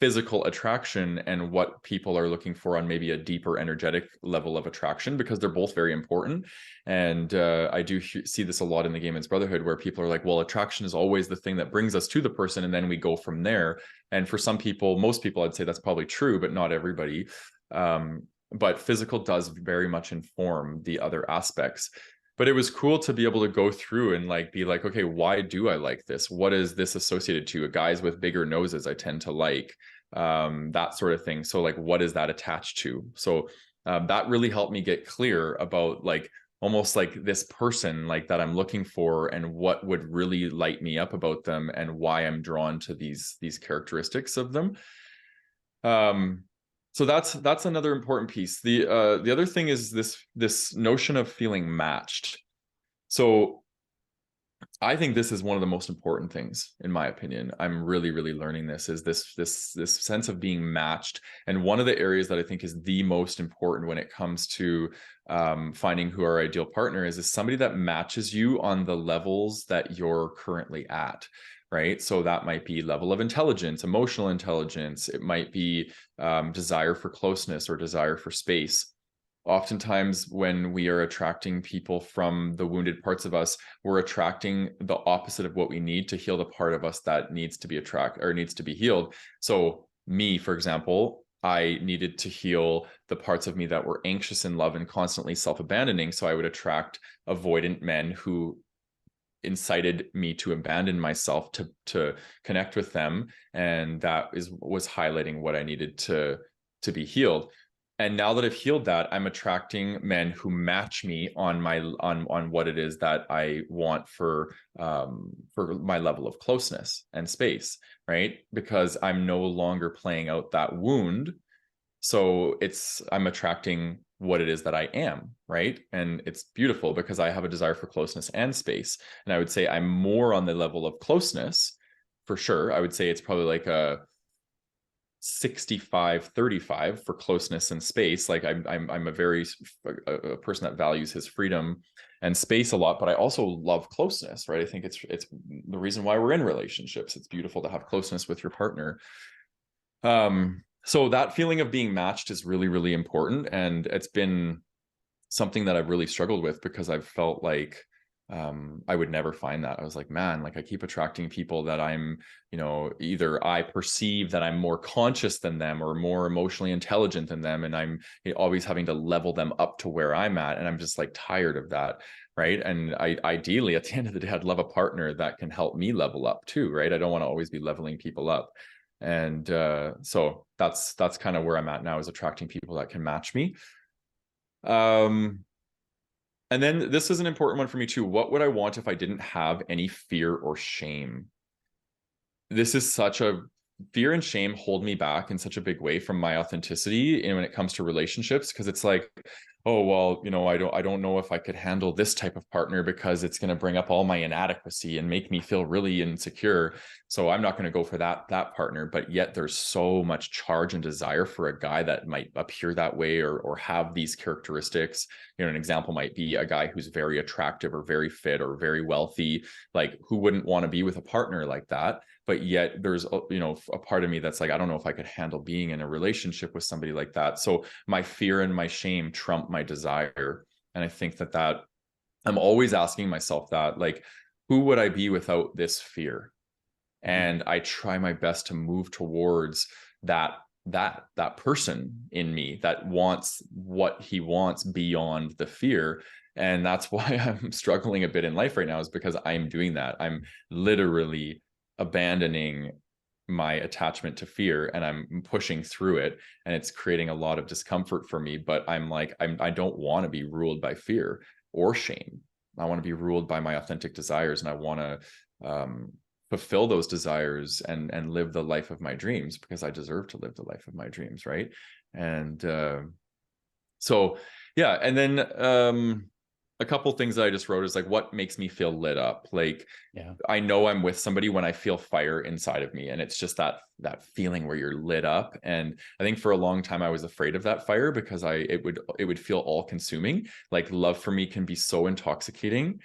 physical attraction and what people are looking for on maybe a deeper energetic level of attraction, because they're both very important. And I do see this a lot in the Gay Men's Brotherhood, where people are like, well, attraction is always the thing that brings us to the person, and then we go from there. And for some people, most people, I'd say that's probably true, but not everybody. But physical does very much inform the other aspects. But it was cool to be able to go through and like be like, okay, why do I like this? What is this associated to? Guys with bigger noses I tend to like, that sort of thing. So like, what is that attached to? So that really helped me get clear about like almost like this person like that I'm looking for, and what would really light me up about them, and why I'm drawn to these characteristics of them. So that's another important piece. The other thing is this notion of feeling matched. So I think this is one of the most important things, in my opinion. I'm really, really learning this, is this sense of being matched. And one of the areas that I think is the most important when it comes to finding who our ideal partner is somebody that matches you on the levels that you're currently at. Right. So that might be level of intelligence, emotional intelligence. It might be desire for closeness or desire for space. Oftentimes, when we are attracting people from the wounded parts of us, we're attracting the opposite of what we need to heal the part of us that needs to be needs to be healed. So me, for example, I needed to heal the parts of me that were anxious in love and constantly self-abandoning. So I would attract avoidant men who incited me to abandon myself to connect with them, and that was highlighting what I needed to be healed. And now that I've healed that, I'm attracting men who match me on what it is that I want for my level of closeness and space, right? Because I'm no longer playing out that wound. So I'm attracting what it is that I am, right? And it's beautiful because I have a desire for closeness and space. And I would say I'm more on the level of closeness, for sure. I would say it's probably like a 65-35 for closeness and space. Like I'm a person that values his freedom and space a lot, but I also love closeness, right? I think it's the reason why we're in relationships. It's beautiful to have closeness with your partner. So that feeling of being matched is really, really important. And it's been something that I've really struggled with, because I've felt like I would never find that. I was like, man, like I keep attracting people that I'm, either I perceive that I'm more conscious than them or more emotionally intelligent than them. And I'm always having to level them up to where I'm at. And I'm just like tired of that. Right. And ideally, at the end of the day, I'd love a partner that can help me level up too. Right. I don't want to always be leveling people up. And so that's kind of where I'm at now, is attracting people that can match me. And then this is an important one for me too. What would I want if I didn't have any fear or shame? This is such a fear and shame hold me back in such a big way from my authenticity and when it comes to relationships, because it's like, oh well, I don't know if I could handle this type of partner because it's going to bring up all my inadequacy and make me feel really insecure, so I'm not going to go for that partner. But yet there's so much charge and desire for a guy that might appear that way or have these characteristics. An example might be a guy who's very attractive or very fit or very wealthy. Like, who wouldn't want to be with a partner like that? But yet there's a part of me that's like, I don't know if I could handle being in a relationship with somebody like that. So my fear and my shame trump my desire. And I think that I'm always asking myself that, like, who would I be without this fear? And I try my best to move towards that person in me that wants what he wants beyond the fear. And that's why I'm struggling a bit in life right now, is because I'm doing that. I'm literally abandoning my attachment to fear and I'm pushing through it, and it's creating a lot of discomfort for me. But I'm like, I don't want to be ruled by fear or shame. I want to be ruled by my authentic desires, and I want to fulfill those desires and live the life of my dreams, because I deserve to live the life of my dreams, right? And so yeah. And then a couple things that I just wrote is like, what makes me feel lit up? Like, I know I'm with somebody when I feel fire inside of me, and it's just that feeling where you're lit up. And I think for a long time I was afraid of that fire, because it would feel all consuming. Like, love for me can be so intoxicating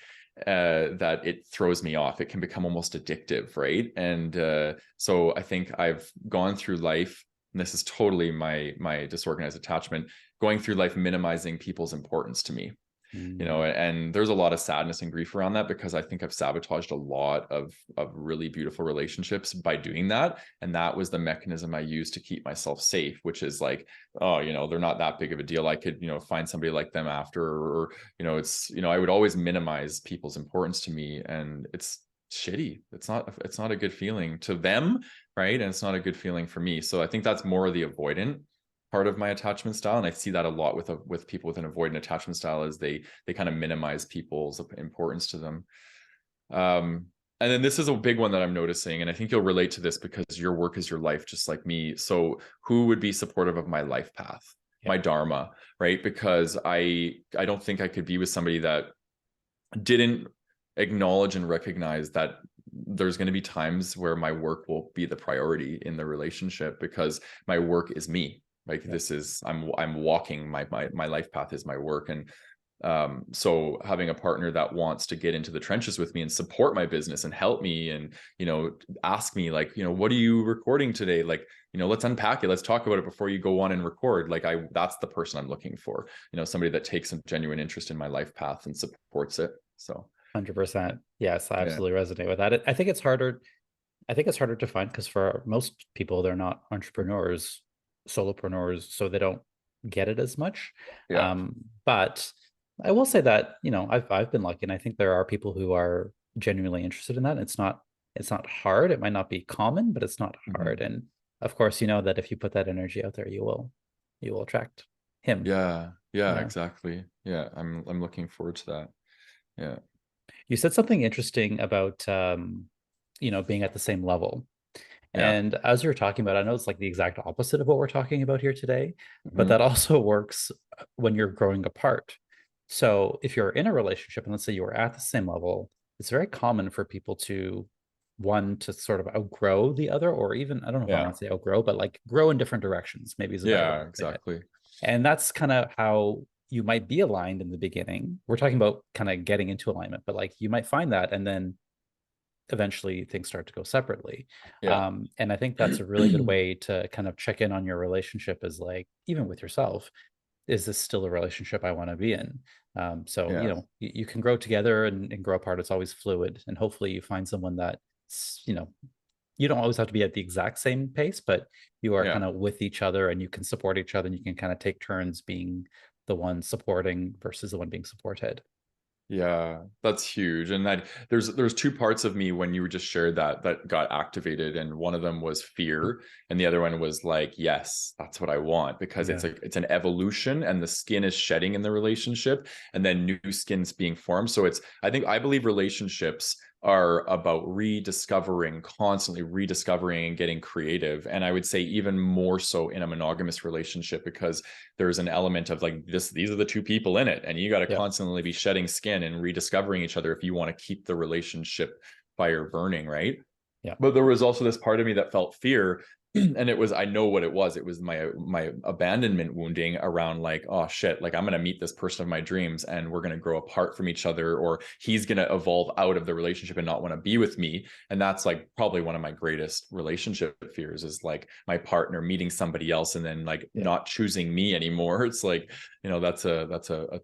that it throws me off. It can become almost addictive, right? And so I think I've gone through life, and this is totally my disorganized attachment, going through life minimizing people's importance to me. And there's a lot of sadness and grief around that, because I think I've sabotaged a lot of really beautiful relationships by doing that. And that was the mechanism I used to keep myself safe, which is like, oh, they're not that big of a deal. I could, find somebody like them after, or, I would always minimize people's importance to me. And it's shitty. It's not a good feeling to them, right? And it's not a good feeling for me. So I think that's more of the avoidant part of my attachment style. And I see that a lot with people with an avoidant attachment style, is they kind of minimize people's importance to them. And then this is a big one that I'm noticing, and I think you'll relate to this because your work is your life, just like me. So who would be supportive of my life path, my dharma, right? Because I don't think I could be with somebody that didn't acknowledge and recognize that there's going to be times where my work will be the priority in the relationship, because my work is me. Like, this is, I'm walking my life path is my work. And so having a partner that wants to get into the trenches with me and support my business and help me, and ask me like, what are you recording today? Like, let's unpack it, let's talk about it before you go on and record. Like, that's the person I'm looking for. Somebody that takes some genuine interest in my life path and supports it. So 100%. Yes, I absolutely resonate with that. I think it's harder to find, because for most people, they're not entrepreneurs, solopreneurs, so they don't get it as much. But I will say that I've been lucky, and I think there are people who are genuinely interested in that. It's not hard. It might not be common, but it's not hard. And of course, that if you put that energy out there, you will attract him. Yeah, exactly. Yeah, I'm looking forward to that. Yeah. You said something interesting about being at the same level. And as you're talking about, I know it's like the exact opposite of what we're talking about here today, but that also works when you're growing apart. So if you're in a relationship, and let's say you were at the same level, it's very common for people to sort of outgrow the other, or even, I don't know if I want to say outgrow, but like grow in different directions, maybe is a better way to say it. Exactly. And that's kind of how you might be aligned in the beginning. We're talking about kind of getting into alignment, but like you might find that, and then eventually things start to go separately. And I think that's a really good way to kind of check in on your relationship, is like, even with yourself, is this still a relationship I want to be in? You can grow together and grow apart. It's always fluid. And hopefully you find someone that, you don't always have to be at the exact same pace, but you are kind of with each other, and you can support each other, and you can kind of take turns being the one supporting versus the one being supported. Yeah, that's huge. And that there's two parts of me when you just shared that got activated, and one of them was fear, and the other one was like, yes, that's what I want, because Yeah. it's an evolution, and the skin is shedding in the relationship, and then new skin's being formed. So I believe relationships are about constantly rediscovering and getting creative. And I would say even more so in a monogamous relationship, because there's an element of like these are the two people in it, and you got to Yeah. constantly be shedding skin and rediscovering each other if you want to keep the relationship fire burning, right? Yeah. But there was also this part of me that felt fear, and I know what it was my abandonment wounding around like, oh shit, like I'm going to meet this person of my dreams and we're going to grow apart from each other, or he's going to evolve out of the relationship and not want to be with me. And that's like probably one of my greatest relationship fears, is like my partner meeting somebody else and then like Yeah. not choosing me anymore. It's like, that's a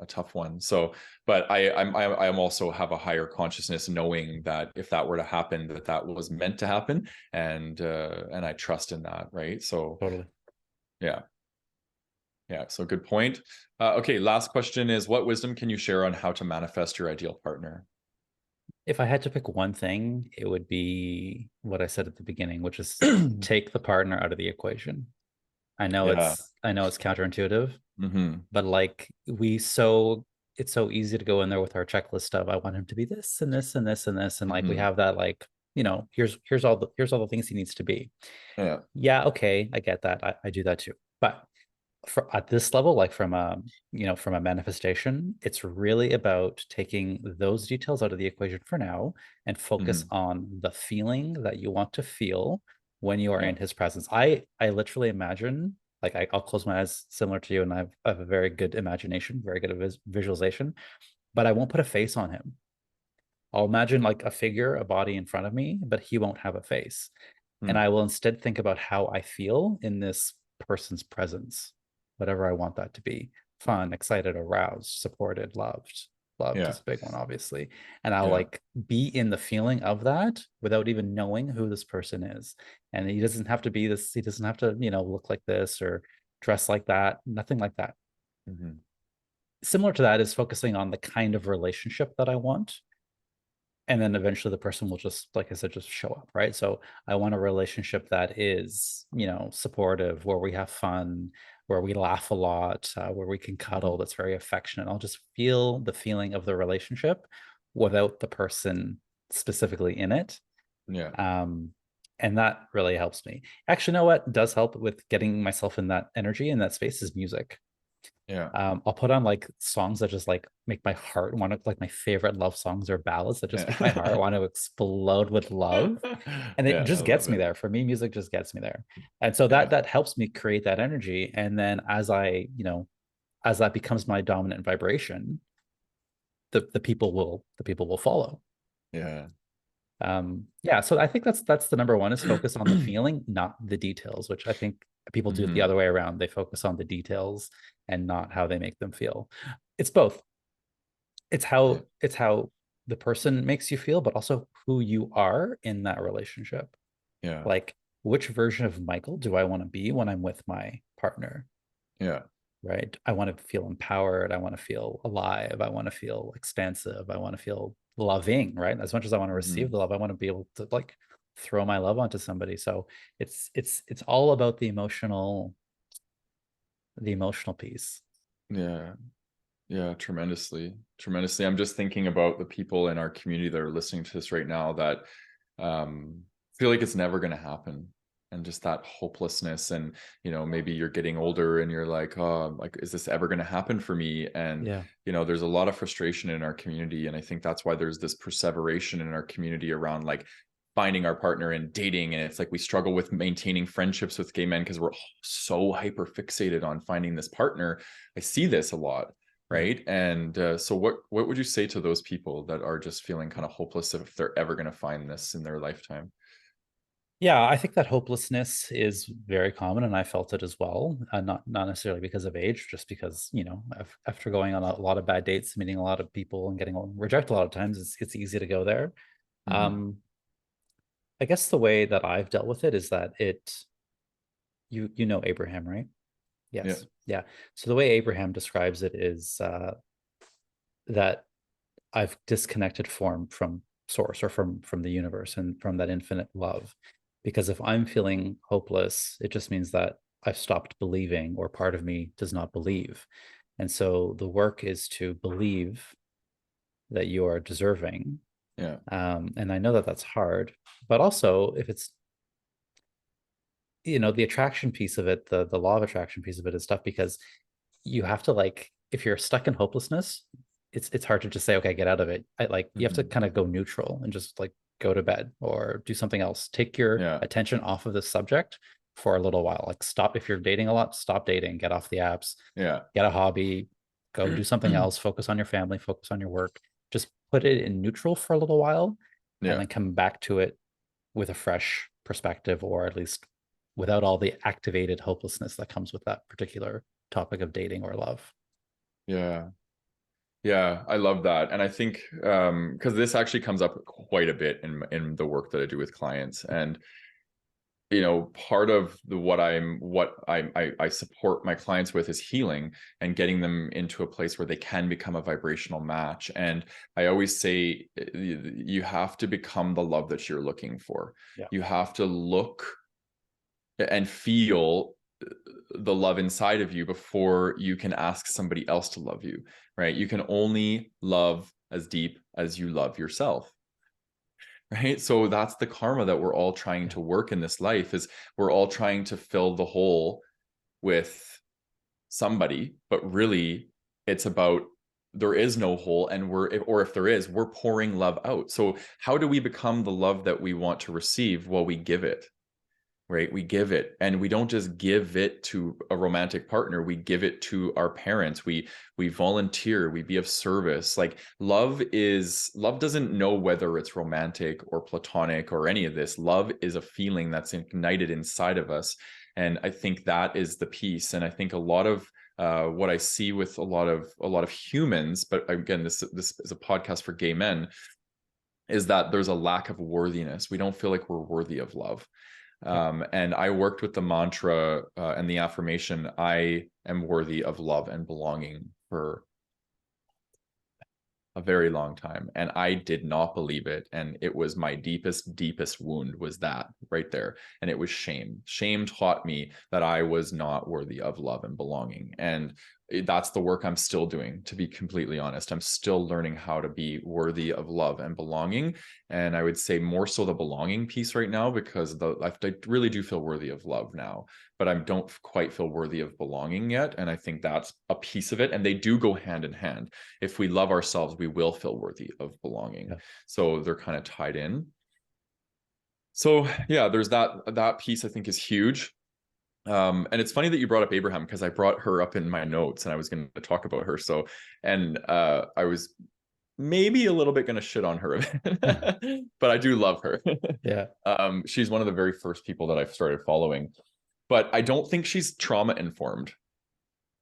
tough one. So, but I'm also have a higher consciousness, knowing that if that were to happen, that was meant to happen, and I trust in that, right? So Totally. yeah, so good point. Okay, last question is, what wisdom can you share on how to manifest your ideal partner? If I had to pick one thing, it would be what I said at the beginning, which is take the partner out of the equation. Yeah. I know it's counterintuitive, Mm-hmm. but like it's so easy to go in there with our checklist of I want him to be this and this and this and this, and like we Mm-hmm. have that, like, here's all the things he needs to be. Yeah. Yeah, okay, I get that. I do that too. But at this level, like from a manifestation, it's really about taking those details out of the equation for now and focus Mm-hmm. on the feeling that you want to feel when you are Yeah. in his presence. I literally imagine, like, I'll close my eyes similar to you, and I have a very good imagination, very good at visualization, but I won't put a face on him. I'll imagine like a figure, a body in front of me, but he won't have a face. And Mm. I will instead think about how I feel in this person's presence, whatever I want that to be: fun, excited, aroused, supported, loved. Loved Yeah. is a big one, obviously. And I'll Yeah. like be in the feeling of that without even knowing who this person is. And he doesn't have to be this, he doesn't have to, look like this or dress like that, nothing like that. Mm-hmm. Similar to that is focusing on the kind of relationship that I want, and then eventually the person will just, like I said, just show up, right? So I want a relationship that is, supportive, where we have fun, where we laugh a lot, where we can cuddle, Mm-hmm. that's very affectionate. I'll just feel the feeling of the relationship without the person specifically in it. Yeah. um, and that really helps me. Actually, you know what does help with getting myself in that energy, in that space, is music. Yeah. I'll put on like songs that just like make my heart want to, like, my favorite love songs or ballads that just make my heart Yeah. want to explode with love. And it Yeah, I just love gets me it. there. For me, music just gets me there. And so Yeah. that helps me create that energy. And then as that becomes my dominant vibration, the people will follow. Yeah. Yeah, so I think that's the number one, is focus on the feeling, not the details, which I think people do it the Mm-hmm. other way around. They focus on the details and not how they make them feel. It's both. Yeah. It's how the person makes you feel, but also who you are in that relationship. Yeah. Like, which version of Michael do I want to be when I'm with my partner? Yeah. Right? I want to feel empowered. I want to feel alive. I want to feel expansive. I want to feel loving, right? As much as I want to receive Mm-hmm. the love, I want to be able to like throw my love onto somebody. So it's all about the emotional piece. Yeah. Yeah, tremendously. Tremendously. I'm just thinking about the people in our community that are listening to this right now that feel like it's never going to happen. And just that hopelessness. And, maybe you're getting older and you're like, oh, like, is this ever going to happen for me? And, Yeah. there's a lot of frustration in our community. And I think that's why there's this perseveration in our community around like finding our partner and dating. And it's like we struggle with maintaining friendships with gay men because we're so hyper fixated on finding this partner. I see this a lot, Yeah. right? And so what would you say to those people that are just feeling kind of hopeless if they're ever going to find this in their lifetime? Yeah, I think that hopelessness is very common, and I felt it as well. Not necessarily because of age, just because, after going on a lot of bad dates, meeting a lot of people, and getting rejected a lot of times, it's easy to go there. Mm-hmm. Um, I guess the way that I've dealt with it is that you know Abraham, right? Yeah. Yes. Yeah. So the way Abraham describes it is that I've disconnected from source, or from the universe, and from that infinite love. Because if I'm feeling hopeless, it just means that I've stopped believing, or part of me does not believe. And so the work is to believe that you are deserving. Yeah. And I know that that's hard, but also if it's, the attraction piece of it, the law of attraction piece of it is tough, because you have to, like, if you're stuck in hopelessness, it's hard to just say, okay, get out of it. You have to Mhm. kind of go neutral and just like go to bed or do something else. Take your Yeah. attention off of the subject for a little while. Like, stop. If you're dating a lot, stop dating, get off the apps, Yeah. get a hobby, go do something else, focus on your family, focus on your work. Just put it in neutral for a little while, and Yeah. then come back to it with a fresh perspective, or at least without all the activated hopelessness that comes with that particular topic of dating or love. Yeah. Yeah, I love that. And I think because this actually comes up quite a bit in the work that I do with clients. And part of what I support my clients with is healing and getting them into a place where they can become a vibrational match. And I always say you have to become the love that you're looking for. Yeah. You have to look and feel the love inside of you before you can ask somebody else to love you, right? You can only love as deep as you love yourself, right? So that's the karma that we're all trying to work in this life, is we're all trying to fill the hole with somebody, but really it's about, there is no hole, and or if there is, we're pouring love out. So how do we become the love that we want to receive? Well, we give it, right? We give it, and we don't just give it to a romantic partner. We give it to our parents. We volunteer, we be of service. Like, love doesn't know whether it's romantic or platonic or any of this. Love is a feeling that's ignited inside of us. And I think that is the piece. And I think a lot of what I see with a lot of humans, but again, this is a podcast for gay men, is that there's a lack of worthiness. We don't feel like we're worthy of love. And I worked with the mantra and the affirmation, I am worthy of love and belonging, for a very long time, and I did not believe it. And it was my deepest wound, was that right there. And it was shame taught me that I was not worthy of love and belonging. And that's the work I'm still doing, to be completely honest. I'm still learning how to be worthy of love and belonging. And I would say more so the belonging piece right now, because I really do feel worthy of love now, but I don't quite feel worthy of belonging yet. And I think that's a piece of it. And they do go hand in hand. If we love ourselves, we will feel worthy of belonging. Yeah. So they're kind of tied in. So yeah, there's that piece, I think, is huge. And it's funny that you brought up Abraham, because I brought her up in my notes and I was going to talk about her. So, and I was maybe a little bit going to shit on her, but I do love her. Yeah. She's one of the very first people that I've started following, but I don't think she's trauma informed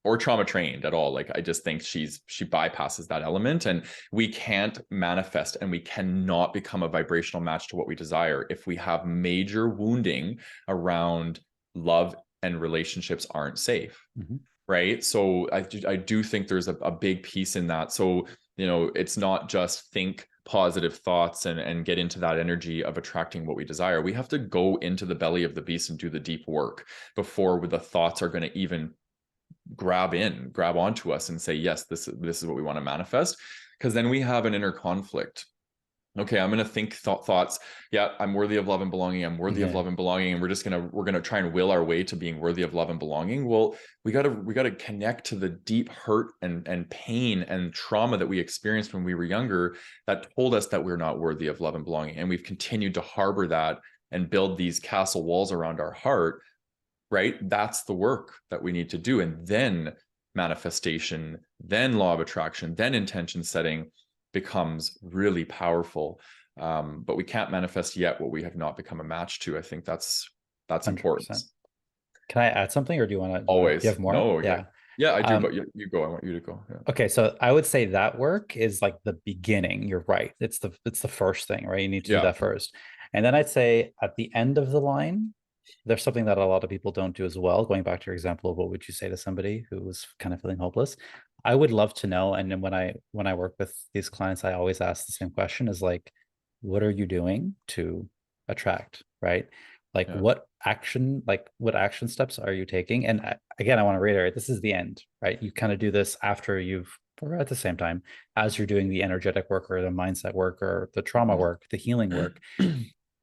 or trauma trained at all. Like, I just think she bypasses that element, and we can't manifest and we cannot become a vibrational match to what we desire if we have major wounding around love and relationships aren't safe. Mm-hmm. Right. So I do think there's a big piece in that. So, it's not just think positive thoughts and get into that energy of attracting what we desire. We have to go into the belly of the beast and do the deep work before the thoughts are going to even grab onto us and say, yes, this is what we want to manifest. Because then we have an inner conflict. Okay, I'm going to think thoughts. Yeah, I'm worthy of love and belonging. I'm worthy of love and belonging. And we're going to try and will our way to being worthy of love and belonging. Well, we got to connect to the deep hurt and pain and trauma that we experienced when we were younger, that told us that we're not worthy of love and belonging. And we've continued to harbor that and build these castle walls around our heart, right? That's the work that we need to do. And then manifestation, then law of attraction, then intention setting becomes really powerful. But we can't manifest yet what we have not become a match to. I think that's 100%. important. Can I add something, or do you want to? Always. Do you have more? No. Yeah. Yeah, I do. But you go. I want you to go. Yeah. Okay, so I would say that work is like the beginning. You're right. It's the first thing, right? You need to do that first. And then I'd say at the end of the line, there's something that a lot of people don't do as well. Going back to your example of what would you say to somebody who was kind of feeling hopeless, I would love to know. And then when I work with these clients, I always ask the same question: is like, what are you doing to attract, right? Like Yeah. what action steps are you taking? And again, I want to reiterate, this is the end, right? You kind of do this after or at the same time as you're doing the energetic work or the mindset work or the trauma work, the healing work.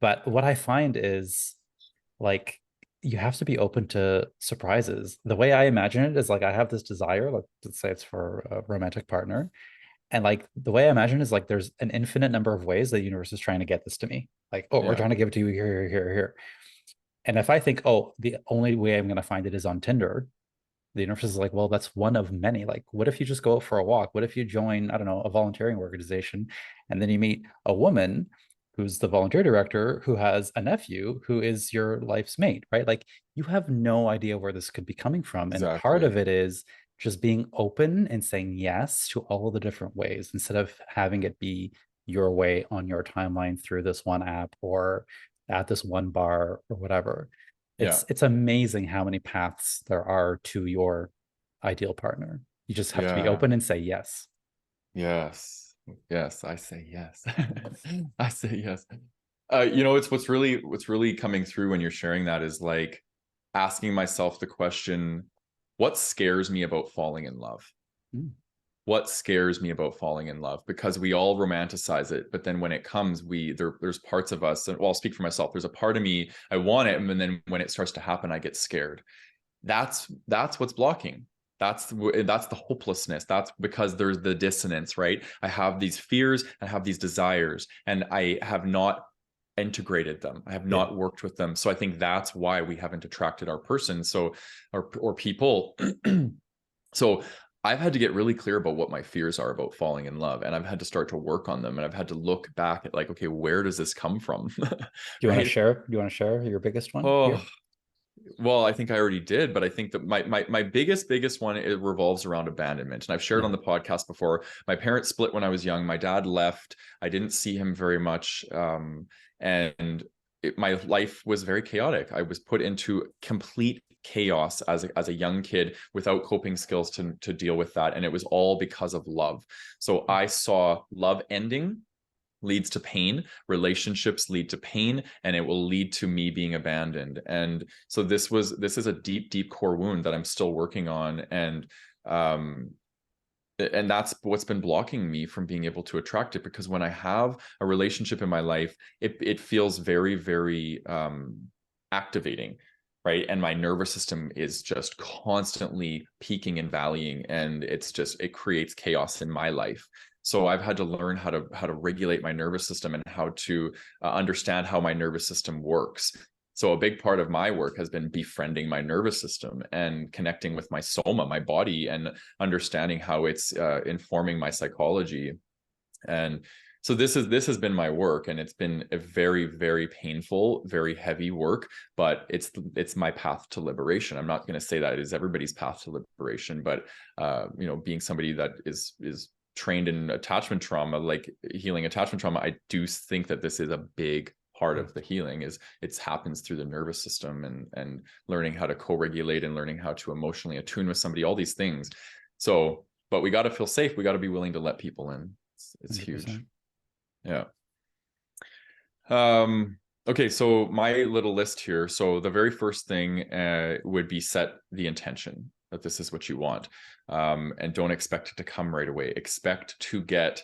But what I find is like you have to be open to surprises. The way I imagine it is like I have this desire, like let's say it's for a romantic partner. And like the way I imagine is like there's an infinite number of ways the universe is trying to get this to me. Like, oh, we're Yeah. trying to give it to you here, here, here, here. And if I think, oh, the only way I'm going to find it is on Tinder, the universe is like, well, that's one of many. Like, what if you just go for a walk? What if you join, I don't know, a volunteering organization, and then you meet a woman who's the volunteer director who has a nephew who is your life's mate, right? Like, you have no idea where this could be coming from. And part Exactly. of it is just being open and saying yes to all of the different ways instead of having it be your way on your timeline through this one app or at this one bar or whatever. Yeah. It's amazing how many paths there are to your ideal partner. You just have to be Yeah. open and say yes. Yes. Yes. I say yes. I say yes. You know, it's what's really coming through when you're sharing that is like asking myself the question, what scares me about falling in love? Mm. What scares me about falling in love? Because we all romanticize it, but then when it comes, there's parts of us, and well, I'll speak for myself. There's a part of me, I want it, and then when it starts to happen, I get scared. That's what's blocking. That's the hopelessness. That's because there's the dissonance, right? I have these fears, I have these desires, and I have not integrated them. I have Yeah. not worked with them. So I think that's why we haven't attracted our person. So or people. So I've had to get really clear about what my fears are about falling in love, and I've had to start to work on them, and I've had to look back at like, okay, where does this come from? Do you want to Right? share? Do you want to share your biggest one Oh, here? well, I think I already did, but I think that my biggest one, it revolves around abandonment. And I've shared Yeah. on the podcast before. My parents split when I was young. My dad left. I didn't see him very much, and my life was very chaotic. I was put into complete chaos as a young kid without coping skills to deal with that, and it was all because of love. So I saw love ending leads to pain, relationships lead to pain, and it will lead to me being abandoned. And so this is a deep core wound that I'm still working on, um and that's what's been blocking me from being able to attract it, because when I have a relationship in my life, it feels very activating, right? And my nervous system is just constantly peaking and valleying, and it creates chaos in my life. So I've had to learn how to regulate my nervous system and how to understand how my nervous system works. So a big part of my work has been befriending my nervous system and connecting with my soma, my body, and understanding how it's informing my psychology. And so this has been my work, and it's been a very painful, very heavy work, but it's my path to liberation. I'm not going to say that it is everybody's path to liberation, but you know, being somebody that is trained in attachment trauma, like healing attachment trauma, I do think that this is a big part Yeah. of the healing. Is it happens through the nervous system, and learning how to co-regulate and learning how to emotionally attune with somebody, all these things. So, but we got to feel safe. We got to be willing to let people in. It's huge. 100%. Yeah. Okay, so my little list here. So the very first thing would be set the intention that this is what you want. And don't expect it to come right away. Expect to get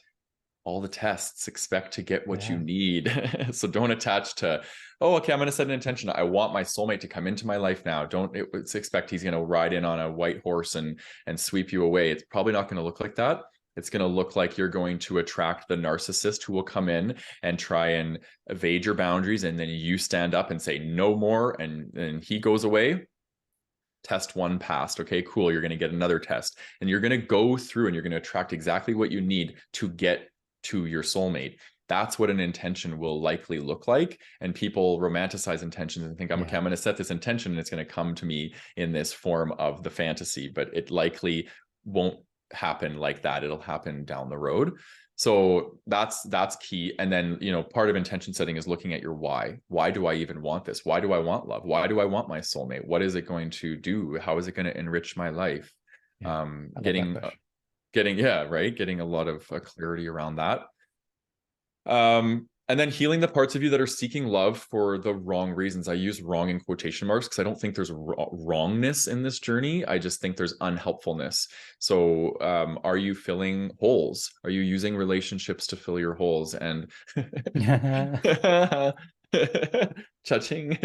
all the tests, expect to get what you Yeah. need. So don't attach to, oh, okay, I'm going to set an intention. I want my soulmate to come into my life now. Don't expect he's going to ride in on a white horse and sweep you away. It's probably not going to look like that. It's going to look like you're going to attract the narcissist who will come in and try and evade your boundaries. And then you stand up and say no more. And he goes away. Test one passed. Okay, cool. You're going to get another test, and you're going to go through and you're going to attract exactly what you need to get to your soulmate. That's what an intention will likely look like. And people romanticize intentions and think, okay, Yeah. I'm going to set this intention and it's going to come to me in this form of the fantasy, but it likely won't happen like that. It'll happen down the road. So that's key. And then, you know, part of intention setting is looking at your why. Why do I even want this? Why do I want love? Why do I want my soulmate? What is it going to do? How is it going to enrich my life? Yeah. I love that Getting question. getting a lot of clarity around that. And then healing the parts of you that are seeking love for the wrong reasons. I use wrong in quotation marks because I don't think there's wrongness in this journey. I just think there's unhelpfulness. So are you filling holes? Are you using relationships to fill your holes? And cha-ching.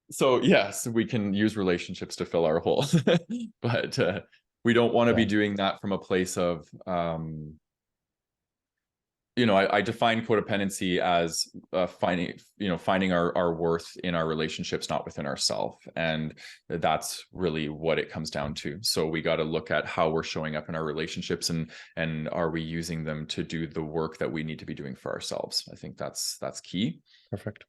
So yes, we can use relationships to fill our holes, but we don't want to be doing that from a place of I define codependency as finding our worth in our relationships, not within ourselves. And that's really what it comes down to. So we got to look at how we're showing up in our relationships, and are we using them to do the work that we need to be doing for ourselves? I think that's key. Perfect.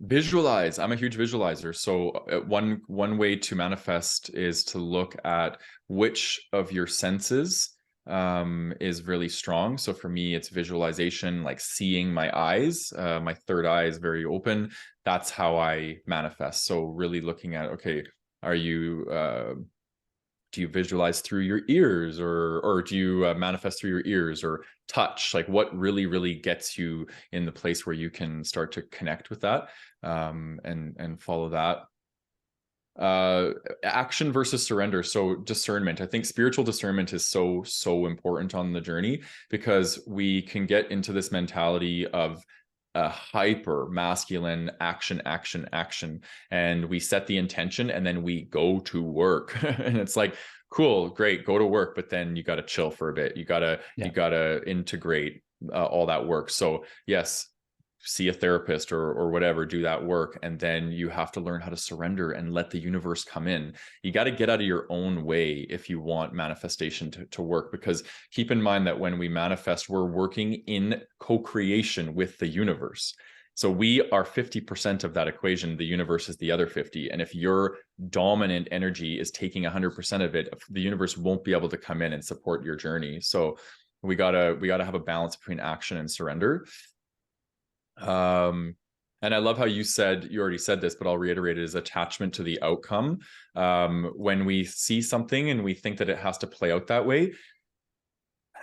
Visualize. I'm a huge visualizer. So one way to manifest is to look at which of your senses is really strong. So for me, it's visualization, like seeing my eyes. My third eye is very open. That's how I manifest. So really looking at, okay, are you do you visualize through your ears, or do you manifest through your ears, or touch? Like what really gets you in the place where you can start to connect with that, and follow that. Action versus surrender. So discernment. I think spiritual discernment is so important on the journey, because we can get into this mentality of a hyper masculine action, and we set the intention and then we go to work. And it's like, cool, great, go to work, but then you got to chill for a bit. You got to integrate all that work. So yes, see a therapist or whatever, do that work, and then you have to learn how to surrender and let the universe come in. You got to get out of your own way if you want manifestation to work, because keep in mind that when we manifest, we're working in co-creation with the universe. So we are 50% of that equation. The universe is the other 50. And if your dominant energy is taking 100% of it, the universe won't be able to come in and support your journey. So we gotta have a balance between action and surrender. And I love how you already said this, but I'll reiterate it, is attachment to the outcome. When we see something and we think that it has to play out that way,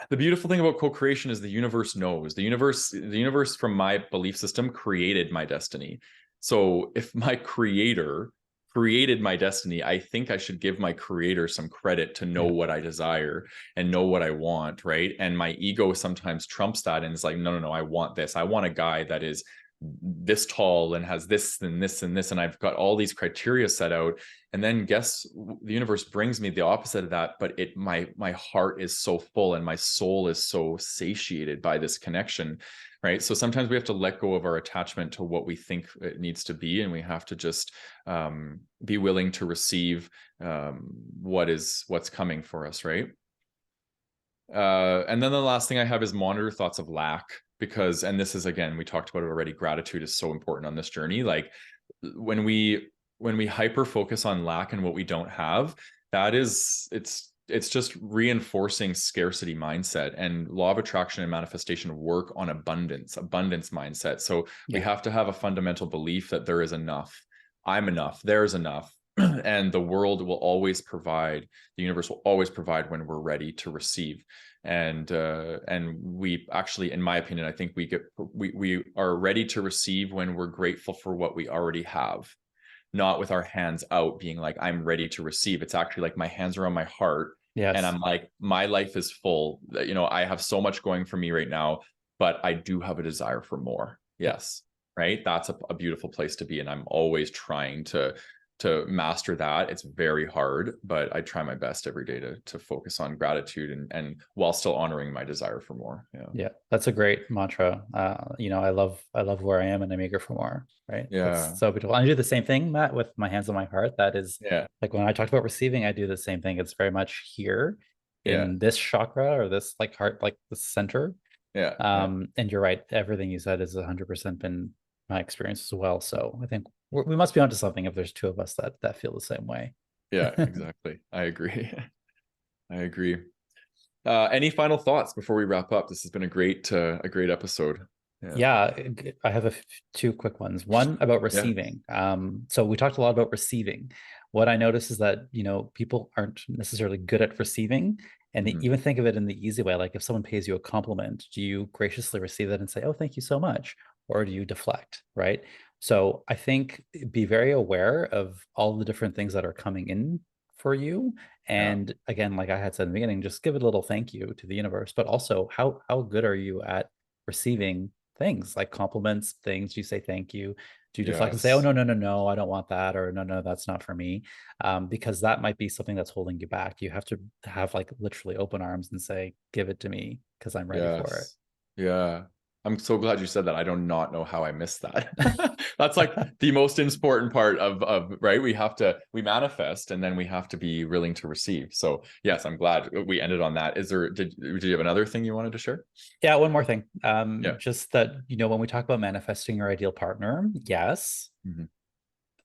the beautiful thing about co-creation is the universe knows. The universe, from my belief system, created my destiny. So if my creator created my destiny, I think I should give my creator some credit to know what I desire and know what I want, right? And my ego sometimes trumps that and is like, no, I want this. I want a guy that is this tall and has this and this and this, and I've got all these criteria set out. And then guess, the universe brings me the opposite of that, but my heart is so full and my soul is so satiated by this connection, right? So sometimes we have to let go of our attachment to what we think it needs to be, and we have to just be willing to receive what's coming for us, right? And then the last thing I have is monitor thoughts of lack, because, and this is, again, we talked about it already, gratitude is so important on this journey. Like when we hyper focus on lack and what we don't have, it's just reinforcing scarcity mindset. And law of attraction and manifestation work on abundance mindset. So we have to have a fundamental belief that there is enough. I'm enough, there's enough. And the world will always provide, the universe will always provide when we're ready to receive. And we actually, in my opinion, I think we are ready to receive when we're grateful for what we already have, not with our hands out being like, I'm ready to receive. It's actually like my hands are on my heart. Yes. And I'm like, my life is full. I have so much going for me right now, but I do have a desire for more. Yes. Right. That's a beautiful place to be. And I'm always trying to master that. It's very hard, but I try my best every day to focus on gratitude and while still honoring my desire for more. Yeah. That's a great mantra. I love where I am and I'm eager for more. Right. Yeah. That's so beautiful. I do the same thing, Matt, with my hands on my heart. That is, like when I talked about receiving, I do the same thing. It's very much here in this chakra, or this like heart, like the center. And you're right. Everything you said is 100% been my experience as well. So I think we must be onto something if there's two of us that feel the same way. Yeah, exactly. I agree. Any final thoughts before we wrap up? This has been a great episode. I have two quick ones. One about receiving. So we talked a lot about receiving. what I notice is that, people aren't necessarily good at receiving. And they Mhm. even think of it in the easy way. Like if someone pays you a compliment, do you graciously receive that and say, oh, thank you so much? Or do you deflect? Right. So I think be very aware of all the different things that are coming in for you. Yeah. And again, like I had said in the beginning, just give it a little thank you to the universe, but also how good are you at receiving things like compliments, things? Do you say thank you? Do you deflect and say, oh, Yes. no, no, no, no, I don't want that, or no, no, that's not for me? Because that might be something that's holding you back. You have to have like literally open arms and say, give it to me because I'm ready for it. Yes. Yeah. I'm so glad you said that. I do not know how I missed that. That's like the most important part of right. We manifest and then we have to be willing to receive. So yes, I'm glad we ended on that. Did you have another thing you wanted to share? Yeah, one more thing. Yeah. Just that, when we talk about manifesting your ideal partner, yes, Mhm.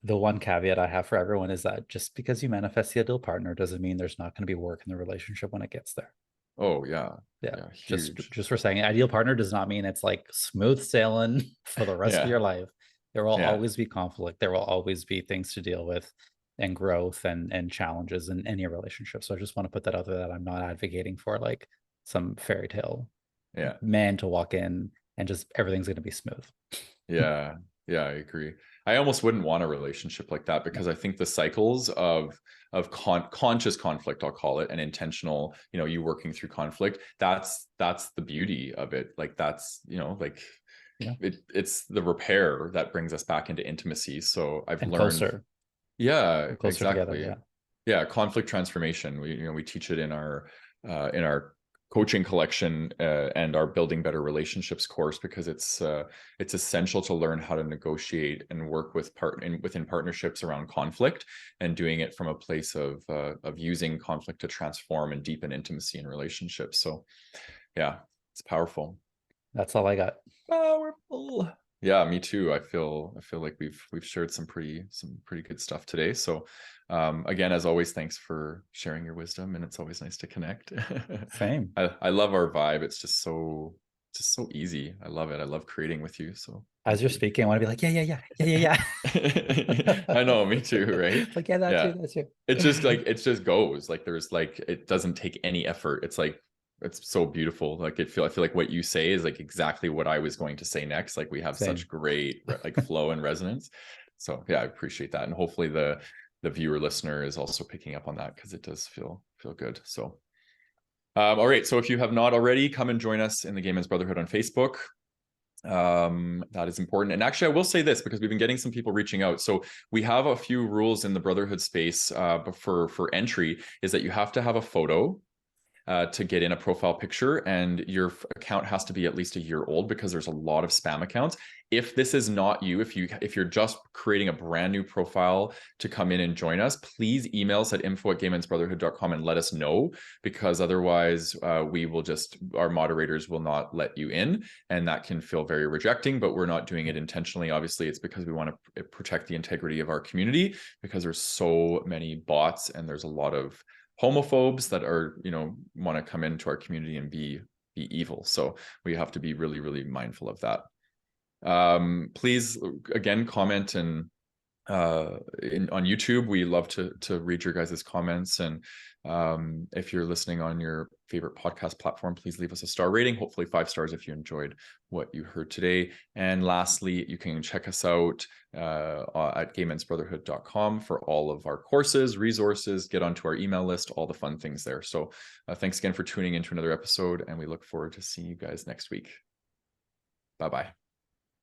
the one caveat I have for everyone is that just because you manifest the ideal partner doesn't mean there's not going to be work in the relationship when it gets there. Oh yeah. Yeah. Yeah. Just Huge. just for saying ideal partner does not mean it's like smooth sailing for the rest of Yeah. your life. There will Yeah. always be conflict. There will always be things to deal with and growth and challenges in any relationship. So I just want to put that out there that I'm not advocating for like some fairy tale Yeah. man to walk in and just everything's going to be smooth. Yeah. Yeah, I agree. I almost wouldn't want a relationship like that No. because I think the cycles of conscious conflict, I'll call it, and intentional, you working through conflict, that's the beauty of it. Like that's, like Yeah. it's the repair that brings us back into intimacy. So I've And learned, closer yeah, and closer together. exactly. Yeah. Yeah, conflict transformation. We teach it in our coaching collection and our building better relationships course because it's essential to learn how to negotiate and work within partnerships around conflict and doing it from a place of using conflict to transform and deepen intimacy in relationships. So yeah, it's powerful. That's all I got. Powerful. Yeah, me too. I feel like we've shared some pretty good stuff today. So again, as always, thanks for sharing your wisdom, and it's always nice to connect. Same. I love our vibe. It's just so easy. I love it. I love creating with you. So As thank you're you. speaking, I want to be like, yeah, yeah, yeah, yeah, yeah, I yeah. know, me too, right? Like, yeah, that Yeah. too, that too. It just goes. Like there's like it doesn't take any effort. It's like it's so beautiful. Like I feel like what you say is like exactly what I was going to say next. Like we have Same. such great like flow and resonance. So yeah, I appreciate that. And hopefully the viewer listener is also picking up on that because it does feel good. So all right. So if you have not already, come and join us in the Gay Men's Brotherhood on Facebook. That is important. And actually, I will say this because we've been getting some people reaching out. So we have a few rules in the Brotherhood space but for entry is that you have to have a photo to get in a profile picture, and your account has to be at least a year old because there's a lot of spam accounts. If this is not you, if you're just creating a brand new profile to come in and join us, please email us at info@gaymensbrotherhood.com and let us know, because otherwise our moderators will not let you in, and that can feel very rejecting, but we're not doing it intentionally. Obviously, it's because we want to protect the integrity of our community, because there's so many bots and there's a lot of homophobes that are want to come into our community and be evil. So we have to be really, really mindful of that. Please again comment and on YouTube, we love to read your guys' comments. And if you're listening on your favorite podcast platform, please leave us a star rating, hopefully 5 stars if you enjoyed what you heard today. And lastly, you can check us out at gaymensbrotherhood.com for all of our courses, resources, get onto our email list, all the fun things there. So thanks again for tuning into another episode, and we look forward to seeing you guys next week. Bye-bye.